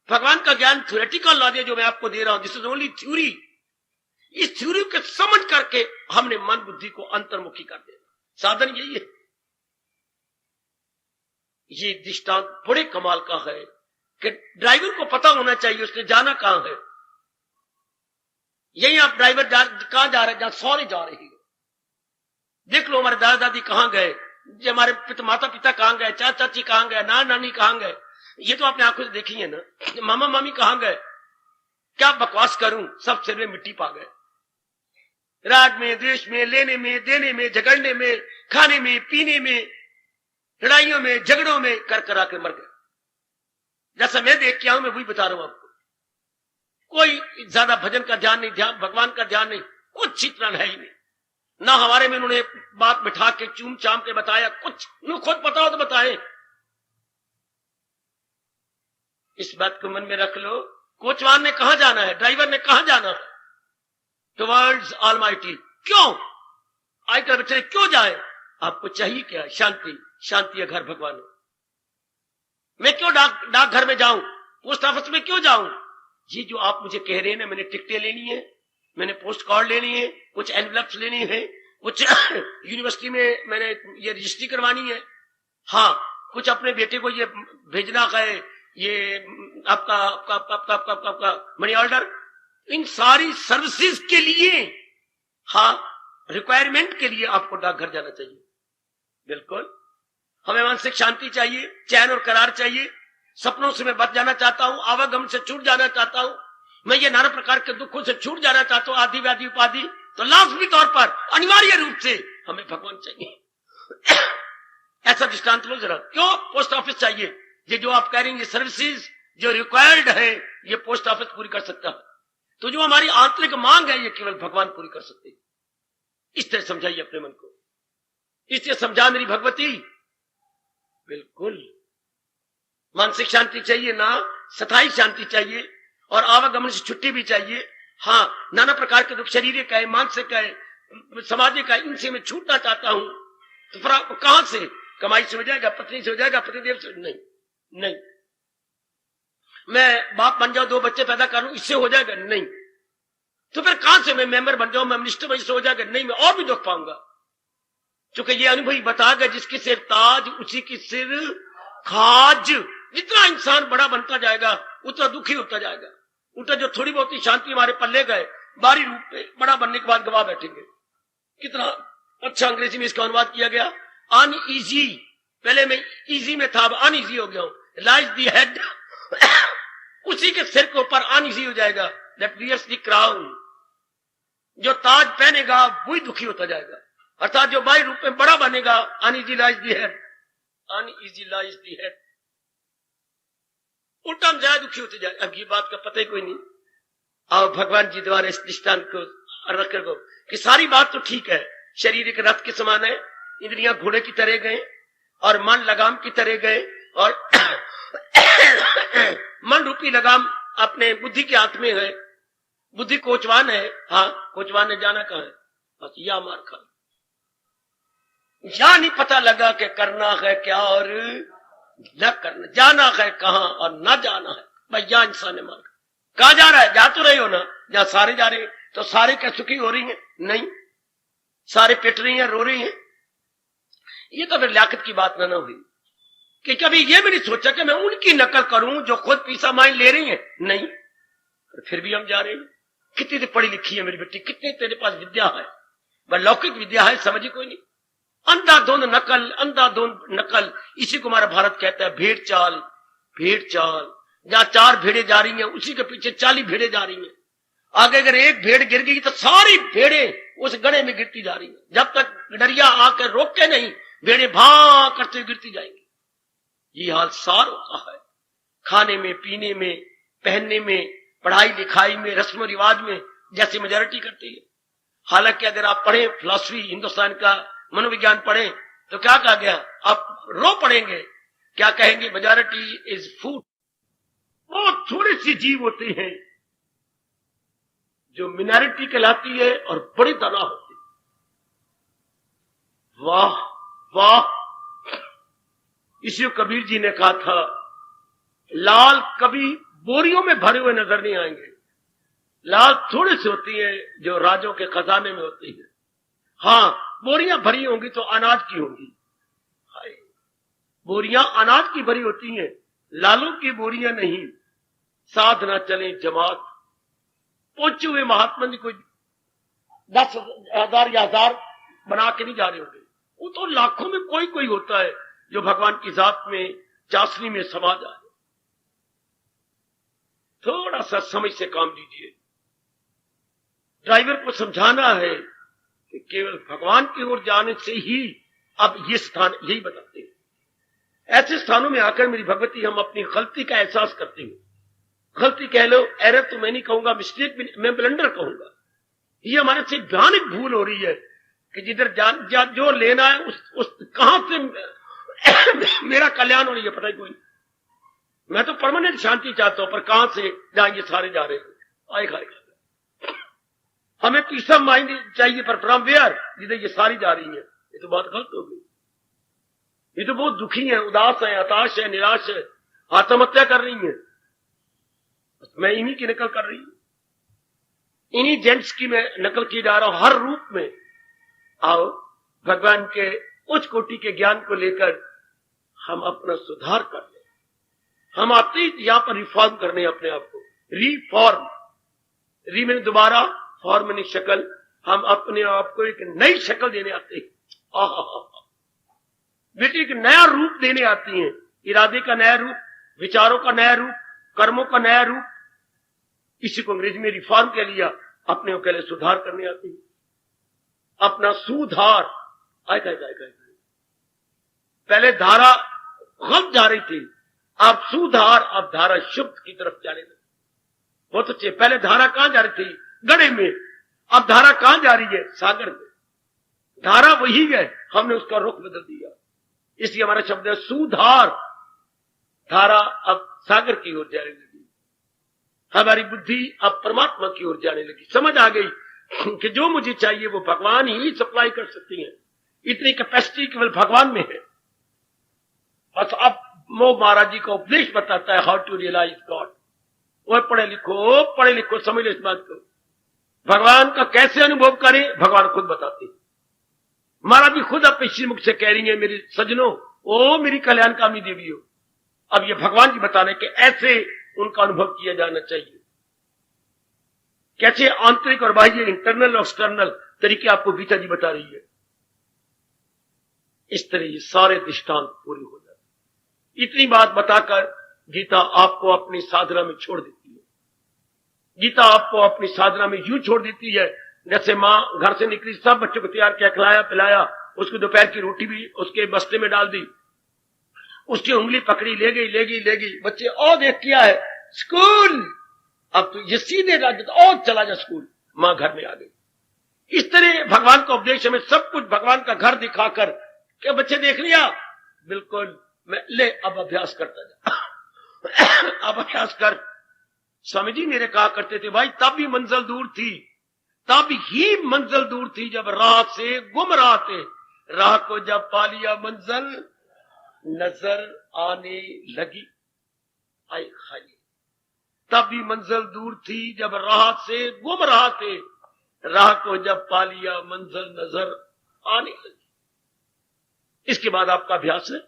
भगवान का ज्ञान थ्योरेटिकल नॉलेज जो मैं आपको दे रहा हूं, दिस इज ओनली थ्योरी। इस थ्योरी को समझ करके हमने मन बुद्धि को अंतर्मुखी कर देना, साधन यही है। ये दृष्टांत बड़े कमाल का है कि ड्राइवर को पता होना चाहिए उसने जाना कहां है। यही आप ड्राइवर कहां जा रहे हैं? जहां सौरे जा रही हो। देख लो हमारे दादा दादी कहां गए, हमारे माता पिता कहां गए, चाचा चाची कहां गए, नाना नानी कहां गए, ये तो आपने आंखों से देखी है ना। मामा मामी कहां गए? क्या बकवास करूं, सब सिर में मिट्टी पा गए, राग में, द्वेष में, लेने में, देने में, झगड़ने में, खाने में, पीने में, लड़ाइयों में, झगड़ों में कर करा के मर गए। जैसा मैं देख के आऊं मैं वही बता रहा हूं आपको। कोई ज्यादा भजन का ध्यान नहीं, ध्यान भगवान का ध्यान नहीं, कुछ चित्रण है ही नहीं। ना हमारे में उन्होंने बात बिठा के चूम चाम के बताया कुछ, खुद पता हो तो बताए। इस बात को मन में रख लो, कोचवान ने कहां जाना है, ड्राइवर ने कहां जाना है? Towards almighty. क्यों? आजकल बच्चे क्यों जाए? आपको चाहिए क्या? शांति। शांति है घर भगवान। मैं क्यों डाक घर में जाऊं, पोस्ट ऑफिस में क्यों जाऊं? ये जो आप मुझे कह रहे हैं ना, मैंने टिकटें लेनी है, मैंने पोस्ट कार्ड लेनी है, कुछ एनवलप्स लेनी है, कुछ यूनिवर्सिटी में मैंने ये रजिस्ट्री करवानी है, हाँ कुछ अपने बेटे को ये भेजना है, ये आपका आपका आपका आपका आपका, आपका, आपका मनी ऑर्डर, इन सारी सर्विसेज के लिए, हाँ रिक्वायरमेंट के लिए आपको डाकघर जाना चाहिए। बिल्कुल, हमें मानसिक शांति चाहिए, चैन और करार चाहिए। सपनों से मैं बच जाना चाहता हूं, आवागमन से छूट जाना चाहता हूं, मैं ये नाना प्रकार के दुखों से छूट जाना चाहता हूं, आदि व्याधि उपाधि। तो लाजमी तौर पर अनिवार्य रूप से हमें भगवान चाहिए। ऐसा दृष्टांत लो जरा। क्यों पोस्ट ऑफिस चाहिए? ये जो आप कह रहे हैं ये सर्विसेज जो रिक्वायर्ड है, ये पोस्ट ऑफिस पूरी कर सकता है। तो जो हमारी आंतरिक मांग है, ये केवल भगवान पूरी कर सकते हैं। इस तरह समझाइए अपने मन को, इसलिए समझा मेरी भगवती। बिल्कुल, मानसिक शांति चाहिए ना, स्थायी शांति चाहिए, और आवागमन से छुट्टी भी चाहिए। हाँ, नाना प्रकार के दुख, शरीर का है, मानसिक है, सामाजिक है, इनसे मैं छूटना चाहता हूं। तो कहां से? कमाई से हो जाएगा, पत्नी से हो जाएगा, पतिदेव से नहीं, नहीं। मैं बाप बन जाऊं, 2 बच्चे पैदा कर लूं, इससे हो जाएगा? नहीं। तो फिर कहां से मैं मेंबर बन जाऊं, मैं मिनिस्टर बन, इससे हो जाएगा? नहीं, मैं और भी दुख पाऊंगा। क्योंकि ये अनुभवी बता गया, जिसकी सिर ताज उसी की सिर खाज। जितना इंसान बड़ा बनता जाएगा उतना दुखी होता जाएगा। उतना जो थोड़ी बहुत ही शांति हमारे पल्ले गए, बाहरी रूप में बड़ा बनने के बाद गवा बैठेंगे। कितना अच्छा अंग्रेजी में इसका अनुवाद किया गया, अनईजी। पहले मैं इजी में था, अब अनईजी हो गया हूं। लाइज दी हेड, उसी के सिर के ऊपर अनईजी हो जाएगा। दैट वियर्स द क्राउन, जो ताज पहनेगा वही दुखी होता जाएगा। अर्थात जो बाहरी रूप में बड़ा बनेगा, uneasy lies the head, uneasy lies the head, उल्टा हम ज्यादा दुखी होते जाए। अब ये बात का पता ही कोई नहीं। और भगवान जी द्वारा इस दृष्टांत को रख कर कि सारी बात तो ठीक है, शरीर एक रथ के समान है, इंद्रियां घोड़े की तरह गए और मन लगाम की तरह गए, और मन रूपी लगाम अपने बुद्धि के हाथ में है। बुद्धि कोचवान है, हाँ कोचवान ने जाना कहां है? बस या मार खा, या नहीं पता लगा कि करना है क्या और न करना, जाना है कहां और न जाना है। भाई या इंसान ने मार कहा जा रहा है? जा तो रहे हो ना, जहां सारे जा रहे हैं। तो सारे क्या सुखी हो रही हैं? नहीं, सारे पिट रही हैं, रो रही हैं। ये तो फिर लियाकत की बात ना हुई कि कभी ये भी नहीं सोचा कि मैं उनकी नकल करूं जो खुद पीसा माइन ले रही है। नहीं, फिर भी हम जा रहे हैं। कितनी तो पढ़ी लिखी है मेरी बेटी, कितनी तेरे पास विद्या है, वह लौकिक विद्या है, समझी कोई नहीं। अंधाधुंध नकल, अंधाधुंध नकल, इसी को हमारा भारत कहता है भेड़ चाल। भेड़ चाल, जहां 4 भेड़े जा रही हैं उसी के पीछे 40 भेड़े जा रही हैं। आगे अगर एक भेड़ गिर गई तो सारी भेड़े उस गड्ढे में गिरती जा रही हैं। जब तक डरिया आकर रोके नहीं, भेड़े भां करते गिरती जाएंगी। ये हाल सार होता है, खाने में, पीने में, पहनने में, पढ़ाई लिखाई में, रस्म रिवाज में, जैसे मेजॉरिटी करती है। हालांकि अगर आप पढ़ें फिलॉसफी, हिंदुस्तान का मनोविज्ञान पढ़ें तो क्या कहा गया, आप रो पढ़ेंगे, क्या कहेंगे, मेजॉरिटी इज फूड। बहुत थोड़ी सी जीव होती हैं जो मिनॉरिटी कहलाती है और बड़ी दाना होती है। वाह वाह, इसी कबीर जी ने कहा था, लाल कभी बोरियों में भरे हुए नजर नहीं आएंगे। लाल थोड़ी सी होती है जो राजों के खजाने में होती है। हां, बोरियां भरी होंगी तो अनाज की होंगी। बोरियां अनाज की भरी होती हैं, लालों की बोरियां नहीं। साथ ना चले जमात, पहुंचे हुए महात्मा जी कोई 10,000 या 1000 बना के नहीं जा रहे होंगे। वो तो लाखों में कोई कोई होता है जो भगवान की जात में, चाशनी में समा जाए। थोड़ा सा समझ से काम लीजिए। ड्राइवर को समझाना है कि केवल भगवान की ओर जाने से ही अब ये स्थान यही बताते हैं। ऐसे स्थानों में आकर मेरी भगवती हम अपनी गलती का एहसास करते हैं। गलती कह लो, एरर तो मैं नहीं कहूंगा, मिस्टेक भी मैं ब्लंडर कहूंगा। ये हमारे से भयानक भूल हो रही है कि जिधर जो लेना है उस कहां से मेरा कल्याण हो रही है पता ही कोई। मैं तो परमानेंट शांति चाहता हूं, पर कहां से जाएंगे, सारे जा रहे हैं। आए खाए हमें पीस ऑफ माइंड चाहिए, पर फ्रॉम वेयर, जिधर ये सारी जा रही है। ये तो बात गलत हो गई। ये तो बहुत दुखी है, उदास है, हताश है, निराश है, आत्महत्या कर रही है। मैं इन्हीं की नकल कर रही हूं, इन्हीं जेंट्स की मैं नकल की जा रहा हूं हर रूप में। आओ भगवान के उच्च कोटि के ज्ञान को लेकर हम अपना सुधार कर लें। हम आते ही यहां पर रिफॉर्म करने अपने आप को, रिफॉर्म, री मैंने दोबारा, फॉर्म मैंने शक्ल, हम अपने आप को एक नई शक्ल देने आते हैं। बेटी एक नया रूप देने आती हैं, इरादे का नया रूप, विचारों का नया रूप, कर्मों का नया रूप। इसी को अंग्रेजी में रिफॉर्म कह लिया, अपने को लिए सुधार करने आती है। अपना सुधार, आए पहले धारा गलत जा रही थी, अब सुधार, अब धारा शुद्ध की तरफ जाने लगी। बहुत अच्छे, पहले धारा कहां जा रही थी, गड्ढे में, अब धारा कहां जा रही है, सागर में। धारा वही है, हमने उसका रुख बदल दिया। इसलिए हमारा शब्द है सुधार। धारा अब सागर की ओर जाने लगी, हमारी बुद्धि अब परमात्मा की ओर जाने लगी। समझ आ गई कि जो मुझे चाहिए वो भगवान ही सप्लाई कर सकती है। इतनी कैपेसिटी केवल भगवान में है। बस अब मोह महाराज जी का उपदेश बताता है, हाउ टू रियलाइज गॉड। वो पढ़े लिखो, समझ लो इस बात को। भगवान का कैसे अनुभव करें, भगवान खुद बताते हैं। महाराज जी खुद अपने श्रीमुख से कह रही है, मेरी सजनों, ओ मेरी कल्याणकामी देवियों। अब ये भगवान जी बताने के ऐसे उनका अनुभव किया जाना चाहिए। कैसे आंतरिक और बाह्य, इंटरनल और एक्सटर्नल तरीके आपको गीता जी बता रही है। इस तरह ये सारे दृष्टांत पूरे हो जाते। इतनी बात बताकर गीता आपको अपनी साधना में छोड़ देती है। गीता आपको अपनी साधना में यूं छोड़ देती है जैसे मां घर से निकली, सब बच्चों को तैयार किया, खिलाया पिलाया, उसको दोपहर की रोटी भी उसके बस्ते में डाल दी, उसकी उंगली पकड़ी, ले गई। बच्चे और देख किया है स्कूल, अब तो ये सीधे और चला जा स्कूल। मां घर में आ गई। इस तरह भगवान का उपदेश हमें सब कुछ भगवान का घर दिखाकर, क्या बच्चे देख लिया, बिल्कुल, मैं ले अब अभ्यास करता जा। अब अभ्यास कर। स्वामी जी मेरे कहा करते थे, भाई तब भी मंजिल दूर थी, तब ही मंजिल दूर थी जब राह से गुम रहा थे, राह को जब पा लिया मंजिल नजर आने लगी। आई खाई, तब भी मंजिल दूर थी जब राह से गुम रहा थे, राह को जब पा लिया मंजिल नजर आने लगी। इसके बाद आपका अभ्यास है।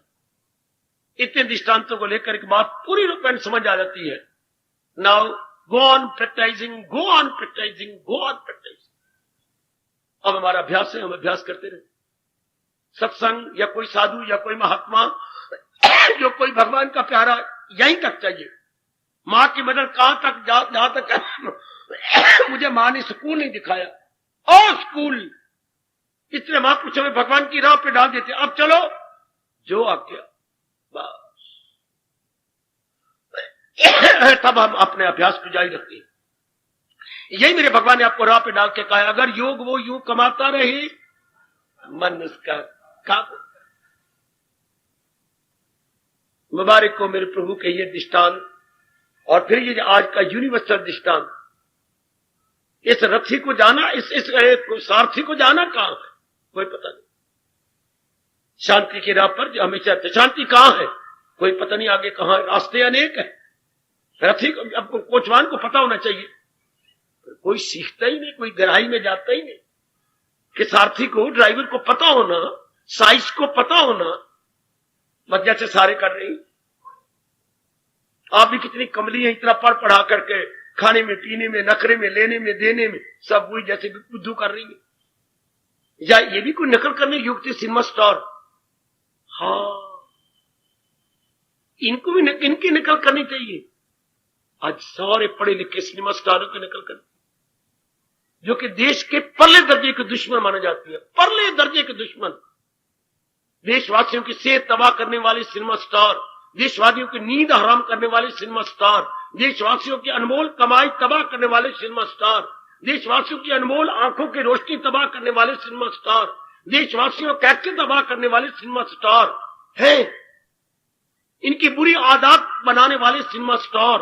इतने दृष्टांतों को लेकर एक बात पूरी रूप में समझ आ जाती है। Now go on practicing, go on practicing, go on practicing. अब हमारा अभ्यास है, हम अभ्यास करते रहे। सत्संग या कोई साधु या कोई महात्मा जो कोई भगवान का प्यारा, यहीं तक चाहिए। मां की मदद कहां तक, जहां तक मुझे मां ने स्कूल नहीं दिखाया, और स्कूल इतने महापुरुषों में भगवान की राह पे डाल देते। अब चलो जो आ गया बस। तब हम अपने अभ्यास को जारी रखते हैं। यही मेरे भगवान ने आपको राह पे डाल के कहा है, अगर योग वो यूं कमाता रहे, मन उसका काबू। मुबारक को मेरे प्रभु के ये दृष्टांत, और फिर ये आज का यूनिवर्सल दृष्टांत। इस रथी को जाना, इस सारथी को जाना कहां है कोई पता नहीं। शांति की राह पर जो हमेशा, शांति कहां है कोई पता नहीं, आगे कहां, रास्ते अनेक है। रथी को, आपको कोचवान को पता होना चाहिए, कोई सीखता ही नहीं, कोई गहराई में जाता ही नहीं। कि सारथी को, ड्राइवर को पता होना, साइज को पता होना, बस जैसे सारे कर रहे हैं। आप भी कितनी कमली है, इतना पढ़ पढ़ा करके खाने में, पीने में, नखरे में, लेने में, देने में, सब वही जैसे बुद्धू कर रही है। या ये भी कोई नकल करने युक्त सिनेमा स्टार, हाँ इनको भी इनकी नकल करनी चाहिए। आज सारे पढ़े लिखे सिनेमा स्टारों की नकल करनी, जो कि देश के परले दर्जे के दुश्मन माने जाती है। परले दर्जे के दुश्मन, देशवासियों की सेहत तबाह करने वाले सिनेमा स्टार, देशवासियों की नींद हराम करने वाले सिनेमा स्टार, देशवासियों की अनमोल कमाई तबाह करने वाले सिनेमा स्टार, देशवासियों की अनमोल आंखों की रोशनी तबाह करने वाले सिनेमा स्टार, देशवासियों कैसे तबाह करने वाले सिनेमा स्टार है। इनकी बुरी आदत बनाने वाले सिनेमा स्टार,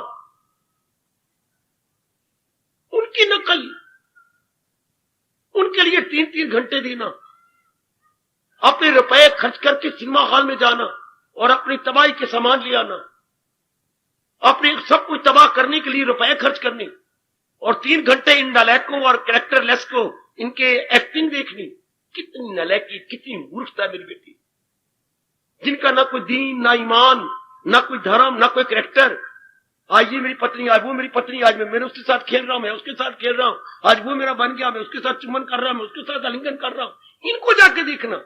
उनकी नकल, उनके लिए 3-3 घंटे देना, अपने रुपए खर्च करके सिनेमा हॉल में जाना और अपनी तबाही के सामान ले आना, अपने सब कुछ तबाह करने के लिए रुपए खर्च करने, और 3 घंटे इन नालायकों और कैरेक्टरलेस को इनके एक्टिंग देखनी। कितनी नालायकी, कितनी मूर्खता मेरी बेटी, जिनका ना कोई दीन, ना ईमान, ना कोई धर्म, ना कोई कैरेक्टर। आज ये मेरी पत्नी, आज वो मेरी पत्नी, आज मैं उसके साथ खेल रहा हूं, मैं उसके साथ खेल रहा हूं, आज वो मेरा बन गया, मैं उसके साथ चुम्बन कर रहा हूं, मैं उसके साथ आलिंगन कर रहा हूं। इनको जाके देखना,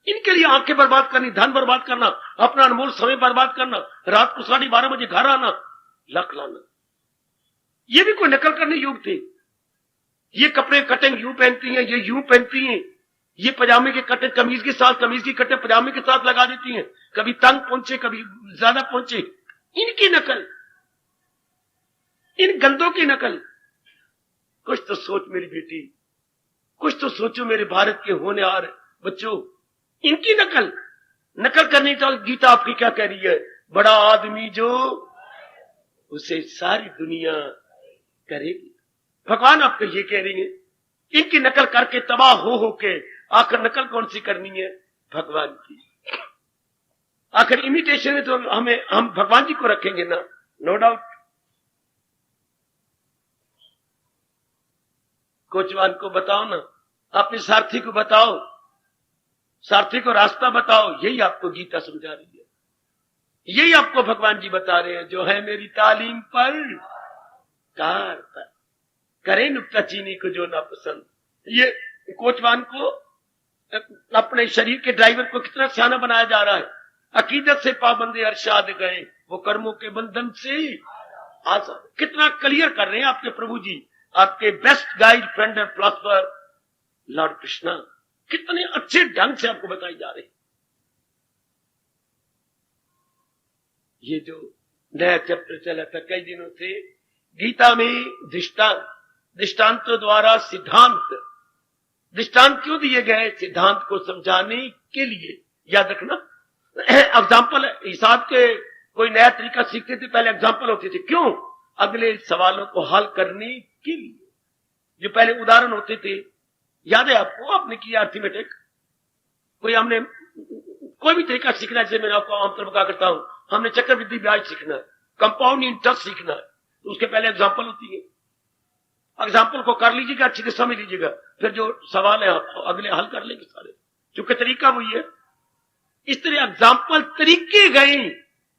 इनके लिए आंखें बर्बाद करनी, धन बर्बाद करना, अपना अनमोल समय बर्बाद करना, रात को 12:30 बजे घर आना, लख लाना। ये भी कोई नकल करने योग्य थे। ये कपड़े कटिंग यूं पहनती हैं, ये यूं पहनती हैं, ये पजामे के कटे कमीज के साथ, कमीज की कटे पजामे के साथ लगा देती हैं, कभी तंग पहुंचे, कभी ज्यादा पहुंचे। इनकी नकल, इन गंदों की नकल। कुछ तो सोच मेरी बेटी, कुछ तो सोचो मेरे भारत के होनहार बच्चों। इनकी नकल, नकल करने तो गीता आपकी क्या कह रही है, बड़ा आदमी जो उसे सारी दुनिया करेगी। भगवान आपको ये कह रही है, इनकी नकल करके तबाह हो के आखिर नकल कौन सी करनी है, भगवान की। आखिर इमिटेशन में तो हम भगवान जी को रखेंगे ना, नो डाउट। कोचवान को बताओ ना, अपने सारथी को बताओ, सारथी को रास्ता बताओ। यही आपको गीता समझा रही है, यही आपको भगवान जी बता रहे हैं। जो है मेरी तालीम पर कार पर करे नुक्ता चीनी को जो ना पसंद। ये कोचवान को, अपने शरीर के ड्राइवर को कितना सियाना बनाया जा रहा है। अकीदत से पाबंदे अरशाद गए, वो कर्मों के बंधन से आजाद। कितना क्लियर कर रहे हैं आपके प्रभु जी, आपके best guide, friend and philosopher Lord Krishna. कितने अच्छे ढंग से आपको बताई जा रही। ये जो नया चैप्टर चला था कई दिनों से गीता में, दृष्टांतों द्वारा सिद्धांत। दृष्टांत क्यों दिए गए? सिद्धांत को समझाने के लिए। याद रखना, एग्जाम्पल, हिसाब के कोई नया तरीका सीखते थे, पहले एग्जाम्पल होते थे। क्यों? अगले सवालों को हल करने के लिए। जो पहले उदाहरण होते थे, याद है आपको, आपने किया अर्थमेटिक, कोई हमने कोई भी तरीका सीखना है, जैसे मैं आपको आमतौर पर करता हूं, हमने चक्रवृद्धि ब्याज सीखना है, कंपाउंड इंटरेस्ट सीखना है, तो उसके पहले एग्जाम्पल होती है। एग्जाम्पल को कर लीजिएगा, अच्छी तरह समझ लीजिएगा, फिर जो सवाल है अगले हल कर लेंगे सारे, चूंकि तरीका वही है। इस तरह एग्जाम्पल तरीके गए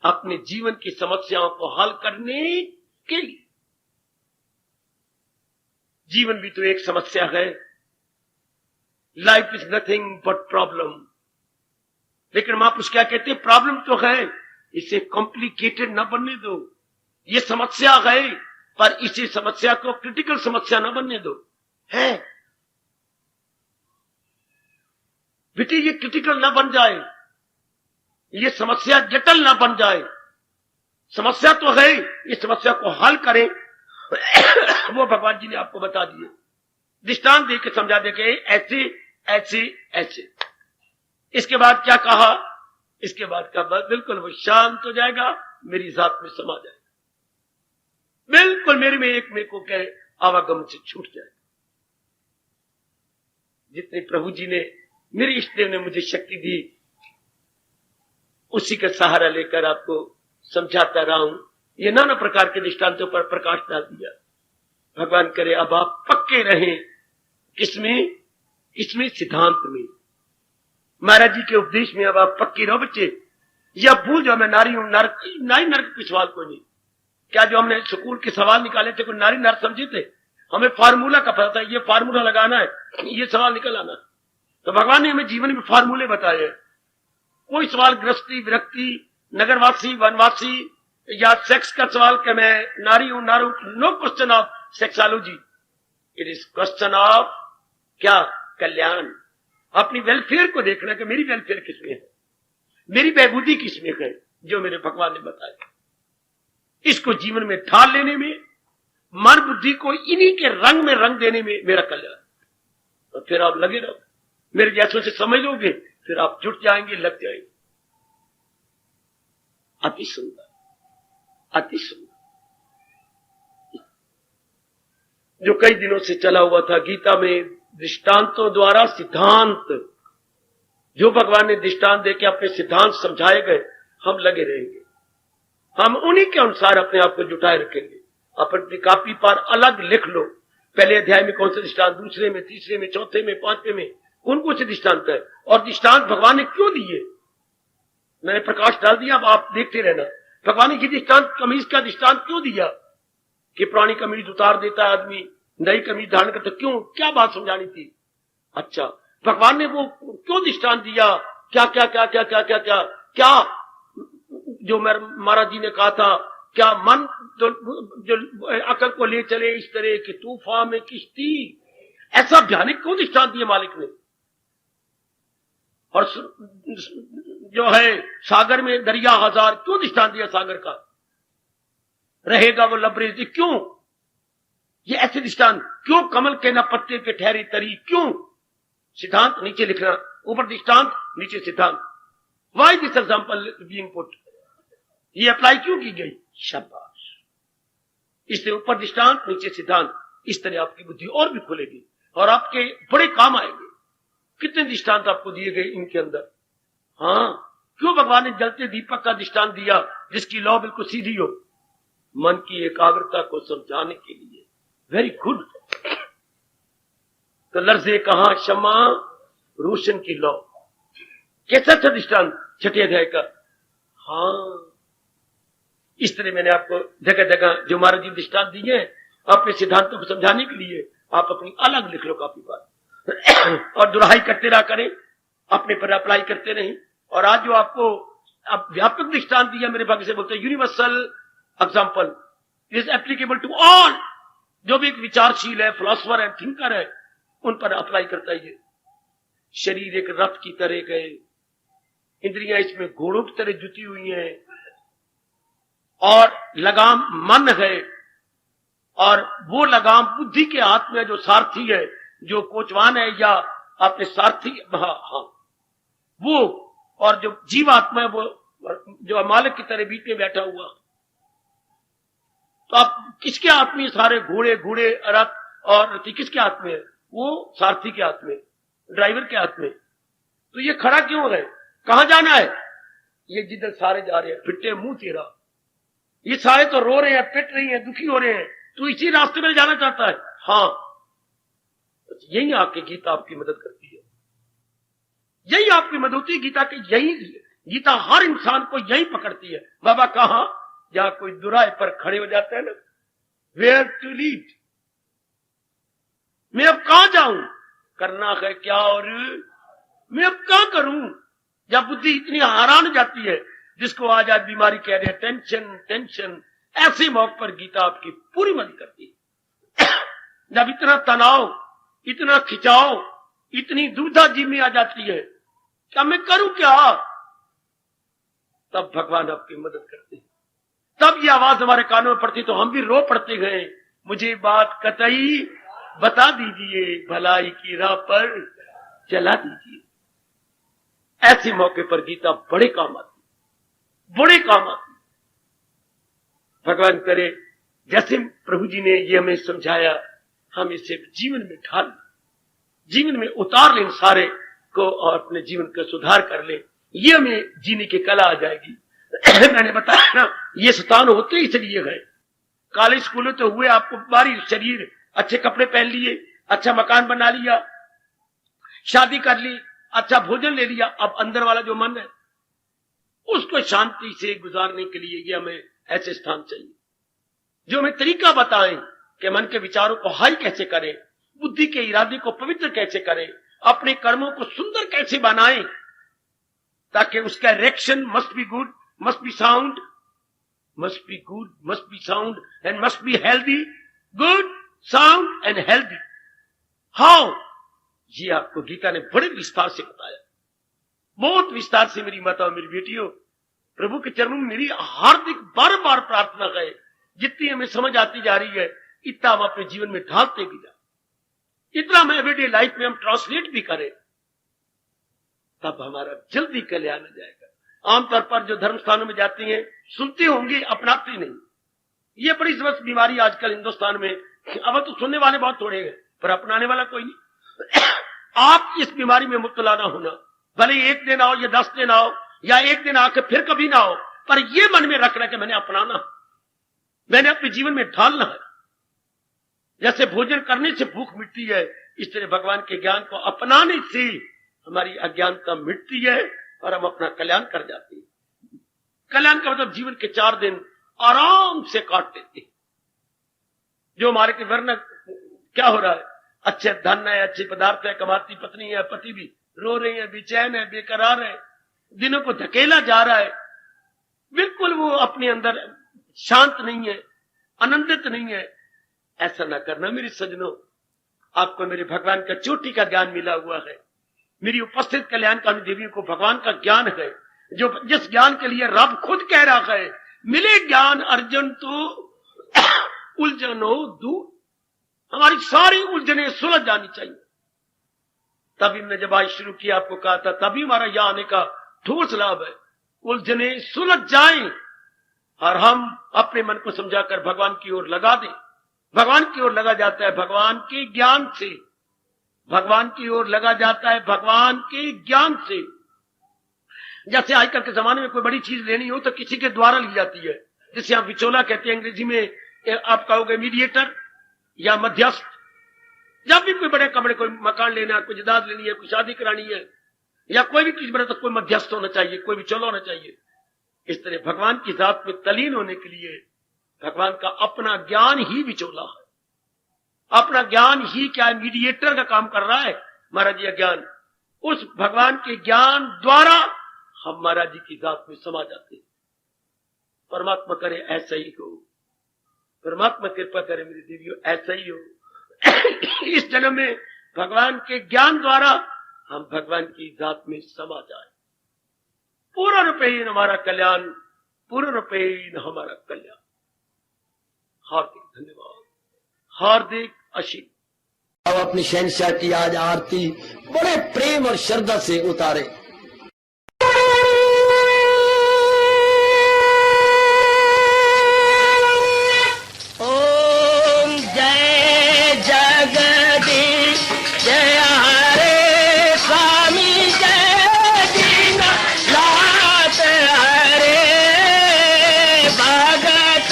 अपने जीवन की समस्याओं को हल करने के लिए। जीवन भी तो एक समस्या है। Life is nothing but problem. लेकिन महापुरुष क्या कहते हैं, प्रॉब्लम तो है, इसे कॉम्प्लिकेटेड ना बनने दो। ये समस्या है, पर इसी समस्या को क्रिटिकल समस्या ना बनने दो। है बेटी, ये क्रिटिकल ना बन जाए, ये समस्या जटिल ना बन जाए। समस्या तो है, इस समस्या को हल करें। वो भगवान जी ने आपको बता दिए, दृष्टांत देके समझा दे के ऐसे ऐसे ऐसे। इसके बाद क्या कहा, इसके बाद कहा बिल्कुल वो शांत हो जाएगा, मेरी जात में समा जाएगा, बिल्कुल मेरे को कहे आवागमन से छूट जाएगा। जितने प्रभु जी ने, मेरे इष्टदेव ने मुझे शक्ति दी, उसी का सहारा लेकर आपको समझाता रहा हूं। ये नाना प्रकार के दृष्टांतों पर प्रकाश डाल दिया। भगवान करे अब आप पक्के रहें, किसमें, इसमें सिद्धांत में, महाराज जी के उपदेश में अब आप पक्के रहो बच्चे। या भूल जाओ मैं नारी हूं, नारी नरक के सवाल कोई नहीं। क्या जो हमने स्कूल के सवाल निकाले थे कोई नारी नर समझे थे? हमें फार्मूला का पता था, ये फार्मूला लगाना है, ये सवाल निकल आना। तो भगवान ने हमें जीवन में फार्मूले बताए। कोई सवाल गृहस्थी, विरक्ति, नगरवासी, वनवासी या सेक्स का सवाल कि मैं नारी हूं, नारू, no question of sexology, it is question of क्या, कल्याण। अपनी वेलफेयर को देखना कि मेरी वेलफेयर किसमें है, मेरी बहबूदी किसमें है, जो मेरे भगवान ने बताया। इसको जीवन में ढाल लेने में, मन बुद्धि को इन्हीं के रंग में रंग देने में मेरा कल्याण। तो फिर आप लगे रहो, मेरे जैसों से समझ लोगे, फिर आप जुट जाएंगे, लग जाएंगे। अति सुंदर, अति सुंदर, जो कई दिनों से चला हुआ था गीता में दृष्टांतों द्वारा सिद्धांत, जो भगवान ने दृष्टांत देके अपने सिद्धांत समझाए गए, हम लगे रहेंगे, हम उन्हीं के अनुसार अपने आप को जुटाए रखेंगे। अपनी कॉपी पर अलग लिख लो, पहले अध्याय में कौन से दृष्टांत, दूसरे में, तीसरे में, चौथे में, पांचवें में कौन कौन से दृष्टांत है, और दृष्टांत भगवान ने क्यों दिए, मैंने प्रकाश डाल दिया, अब आप देखते रहना। भगवान ने दृष्टांत, कमीज का दृष्टांत क्यों दिया कि पुरानी कमीज उतार देता है आदमी, नई कमीज धारण करता, क्यों, क्या बात समझानी थी? अच्छा, भगवान ने वो क्यों दृष्टांत दिया, क्या क्या क्या क्या क्या क्या क्या क्या, जो महाराज जी ने कहा था, क्या मन जो अकल को ले चले इस तरह की तूफान में किश्ती, ऐसा भयानक क्यों दृष्टांत दिया मालिक ने? और जो है सागर में दरिया हजार, क्यों दृष्टांत दिया सागर का? रहेगा वो लबरेज, क्यों ये ऐसे दृष्टांत? क्यों कमल के न पत्ते के ठहरे तरी, क्यों? सिद्धांत नीचे लिखना, ऊपर दृष्टांत, नीचे सिद्धांत। Why this example being put, ये अप्लाई क्यों की गई? शाबाश, इससे ऊपर दृष्टांत, नीचे सिद्धांत। इस तरह आपकी बुद्धि और भी खुलेगी और आपके बड़े काम आएंगे। कितने दृष्टांत आपको दिए गए इनके अंदर। हाँ, क्यों भगवान ने जलते दीपक का दृष्टांत दिया जिसकी लौ बिल्कुल सीधी हो? मन की एकाग्रता को समझाने के लिए। Very good. तो लर्जे कहां क्षमा, रोशन की लौ, कैसा था दृष्टांत छठे अध्याय का। हाँ, इस तरह मैंने आपको जगह जगह जो महाराज जी दृष्टांत दिए अपने सिद्धांतों को समझाने के लिए, आप अपनी अलग लिख लो कॉपी पर और दुराई करते रहा करें, अपने पर अप्लाई करते नहीं। और आज जो आपको अब व्यापक दृष्टांत दिया, मेरे भाग्य से बोलते हैं universal example is applicable to all. जो भी एक विचारशील है, फिलोसफर है, थिंकर है, उन पर अप्लाई करता है। ये शरीर एक रथ की तरह गए, इंद्रियां इसमें घोड़ों की तरह जुटी हुई हैं, और लगाम मन है, और वो लगाम बुद्धि के हाथ में जो सारथी है, जो कोचवान है या अपने सारथी, हाँ वो, और जो जीवात्मा है वो जो मालिक की तरह बीच में बैठा हुआ। तो आप किसके हाथ में सारे घोड़े, रथ और रथी किसके हाथ में है? वो सारथी के हाथ में, ड्राइवर के हाथ में। तो ये खड़ा क्यों है? कहां जाना है? ये जिधर सारे जा रहे हैं, फिट्टे मुंह तेरा, ये सारे तो रो रहे हैं, पिट रही हैं, दुखी हो रहे हैं, तो इसी रास्ते में जाना चाहता है। हाँ, यही आपकी गीता आपकी मदद करती है। यही आपकी मदद होती है गीता के, यही गीता हर इंसान को यही पकड़ती है। बाबा कहा, जहां कोई दुराय पर खड़े हो जाता है ना, वेयर टू लीड, मैं अब कहां जाऊं, करना है क्या और मैं अब क्या करूं। जब बुद्धि इतनी हैरान हो जाती है, जिसको आज आज बीमारी कह रहे हैं, टेंशन टेंशन, ऐसे मौके पर गीता आपकी पूरी मदद करती है। जब इतना तनाव, इतना खिंचाव, इतनी दुविधा जी में आ जाती है, क्या मैं करूं क्या, तब भगवान आपकी मदद करते हैं। तब ये आवाज हमारे कानों में पड़ती तो हम भी रो पड़ते गए, मुझे बात कतई बता दीजिए, भलाई की राह पर चला दीजिए। ऐसे मौके पर गीता बड़े काम आती, बड़े काम आती। भगवान करे जैसे प्रभु जी ने ये हमें समझाया, हम इसे जीवन में ढाल, जीवन में उतार लें सारे को और अपने जीवन का सुधार कर ले, ये हमें जीने की कला आ जाएगी। मैंने बताया ना, ये शैतान होते ही इसलिए गए। कॉलेज स्कूल तो हुए आपको बारी शरीर, अच्छे कपड़े पहन लिए, अच्छा मकान बना लिया, शादी कर ली, अच्छा भोजन ले लिया, अब अंदर वाला जो मन है उसको शांति से गुजारने के लिए ये हमें ऐसे स्थान चाहिए जो हमें तरीका बताएं कि मन के विचारों को हाई कैसे करें, बुद्धि के इरादे को पवित्र कैसे करें, अपने कर्मों को सुंदर कैसे बनाएं, ताकि उसका reaction must be good, must be sound, must be good, must be sound and must be healthy, good sound and healthy. How, ये आपको गीता ने बड़े विस्तार से बताया, बहुत विस्तार से। मेरी माता और मेरी बेटियों, प्रभु के चरणों में मेरी हार्दिक बार बार प्रार्थना है, जितनी हमें समझ आती जा रही है इतना हम अपने जीवन में ढालते भी जाए, इतना हम एवरीडे लाइफ में हम ट्रांसलेट भी करें, तब हमारा जल्दी कल्याण हो जाएगा। आमतौर पर जो धर्म स्थानों में जाती हैं, सुनते होंगे, अपनाते नहीं। ये बड़ी जबरदस्त बीमारी आजकल हिंदुस्तान में, अब तो सुनने वाले बहुत थोड़े हैं पर अपनाने वाला कोई नहीं। आप इस बीमारी में मुब्तला ना होना, भले एक दिन आओ या 10 दिन आओ या एक दिन आके फिर कभी ना आओ, पर यह मन में रखना कि मैंने अपनाना, मैंने अपने जीवन में ढालना है। जैसे भोजन करने से भूख मिटती है, इस तरह भगवान के ज्ञान को अपनाने से हमारी अज्ञानता मिटती है और हम अपना कल्याण कर जाते हैं। कल्याण का मतलब जीवन के 4 दिन आराम से काट देते हैं। जो हमारे के वर्ण क्या हो रहा है, अच्छे धन है, अच्छे पदार्थ है, कमाती पत्नी है, पति भी रो रहे हैं, बेचैन है, बेकरार है, दिनों को धकेला जा रहा है, बिल्कुल वो अपने अंदर शांत नहीं है, आनंदित नहीं है। ऐसा ना करना मेरे सज्जनों, आपको मेरे भगवान का चोटी का ज्ञान मिला हुआ है, मेरी उपस्थित कल्याणकारी देवियों को भगवान का ज्ञान है, जो जिस ज्ञान के लिए रब खुद कह रहा है, मिले ज्ञान अर्जुन तो उलझनो दूर, हमारी सारी उलझने सुलझ जानी चाहिए। तभी हमने जब आज शुरू किया, आपको कहा था, तभी हमारा यहां आने का ठोस लाभ है। उलझने सुलझ जाएं और हम अपने मन को समझाकर भगवान की ओर लगा दें। भगवान की ओर लगा जाता है भगवान के ज्ञान से, भगवान की ओर लगा जाता है भगवान के ज्ञान से। जैसे आजकल के जमाने में कोई बड़ी चीज लेनी हो तो किसी के द्वारा ली जाती है, जिसे आप विचोला कहते हैं, अंग्रेजी में आप कहोगे मीडिएटर या मध्यस्थ। जब भी कोई बड़े कपड़े, कोई मकान लेना है, कोई जायदाद लेनी है, कोई शादी करानी है या कोई भी चीज बड़े, तो कोई मध्यस्थ होना चाहिए, कोई विचोला होना चाहिए। इस तरह भगवान की जात में तलीन होने के लिए भगवान का अपना ज्ञान ही विचोला है, अपना ज्ञान ही क्या है, मीडिएटर का काम कर रहा है। महाराज जी ज्ञान, उस भगवान के ज्ञान द्वारा हम महाराज जी की जात में समा जाते हैं। परमात्मा करे ऐसा ही हो, परमात्मा कृपा करे मेरी देवियों, ऐसा ही हो। इस जन्म में भगवान के ज्ञान द्वारा हम भगवान की जात में समा जाए। पूर्ण रूपेण हमारा कल्याण, पूर्ण रूपेण हमारा कल्याण। हार्दिक धन्यवाद, हार्दिक आशीष। अब अपनी शहंशाह की आज आरती बड़े प्रेम और श्रद्धा से उतारे। ओम जय जगदीश जय हरे स्वामी जय दीनानाथ हरे भगत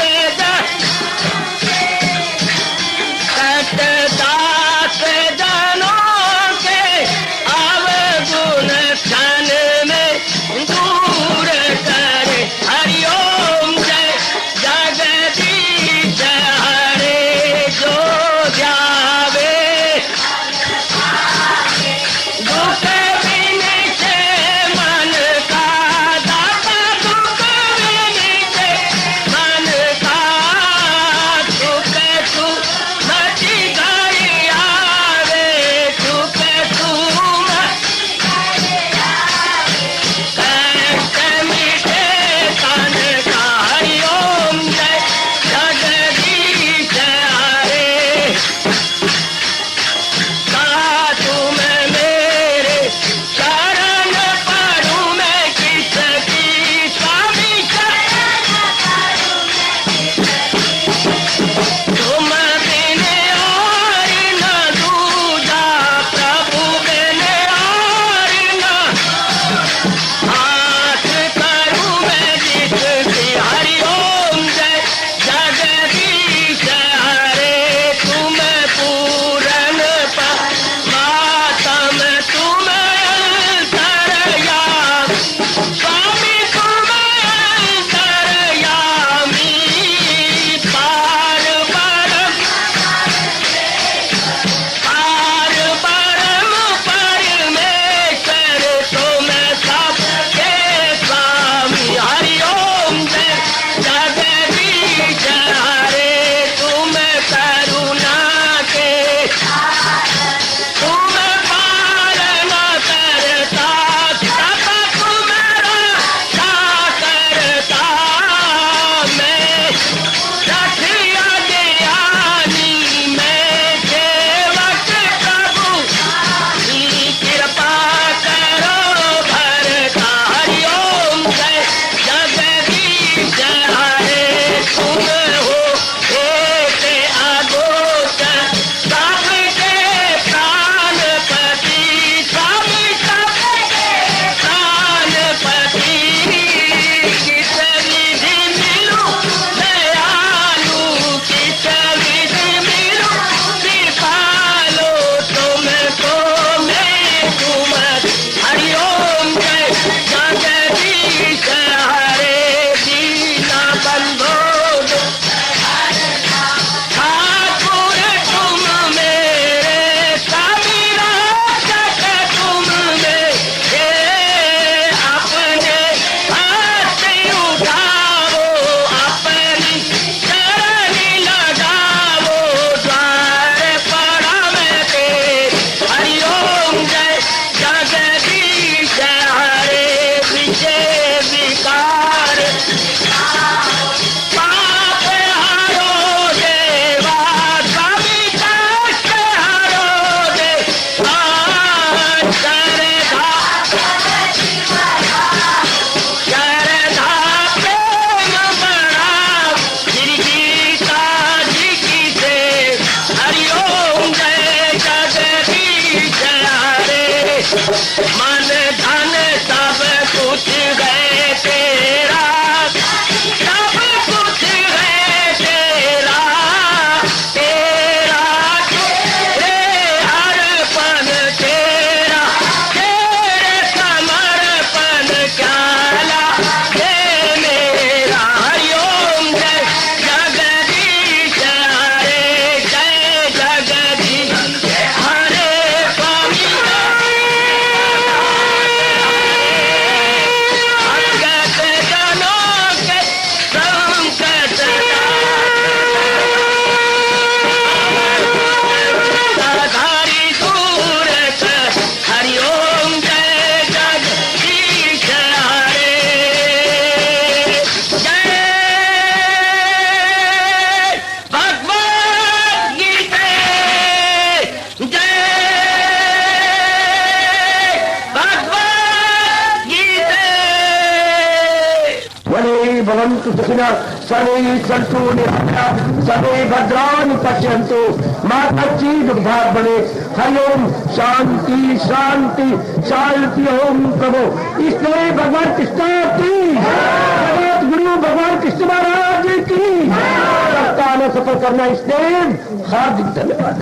दास जनों के अवगुण भवन्तु सुखिनः सर्वे सन्तु निरामयाः सर्वे भद्राणि पश्यन्तु मा कश्चित् दुःखात् भवेत्। हरि ओम शांति शांति शांति। ओम प्रभु इसलिए भगवान कृष्ण की जगत गुरु भगवान कृष्ण महाराज की सफल करना इसलिए हार्दिक धन्यवाद।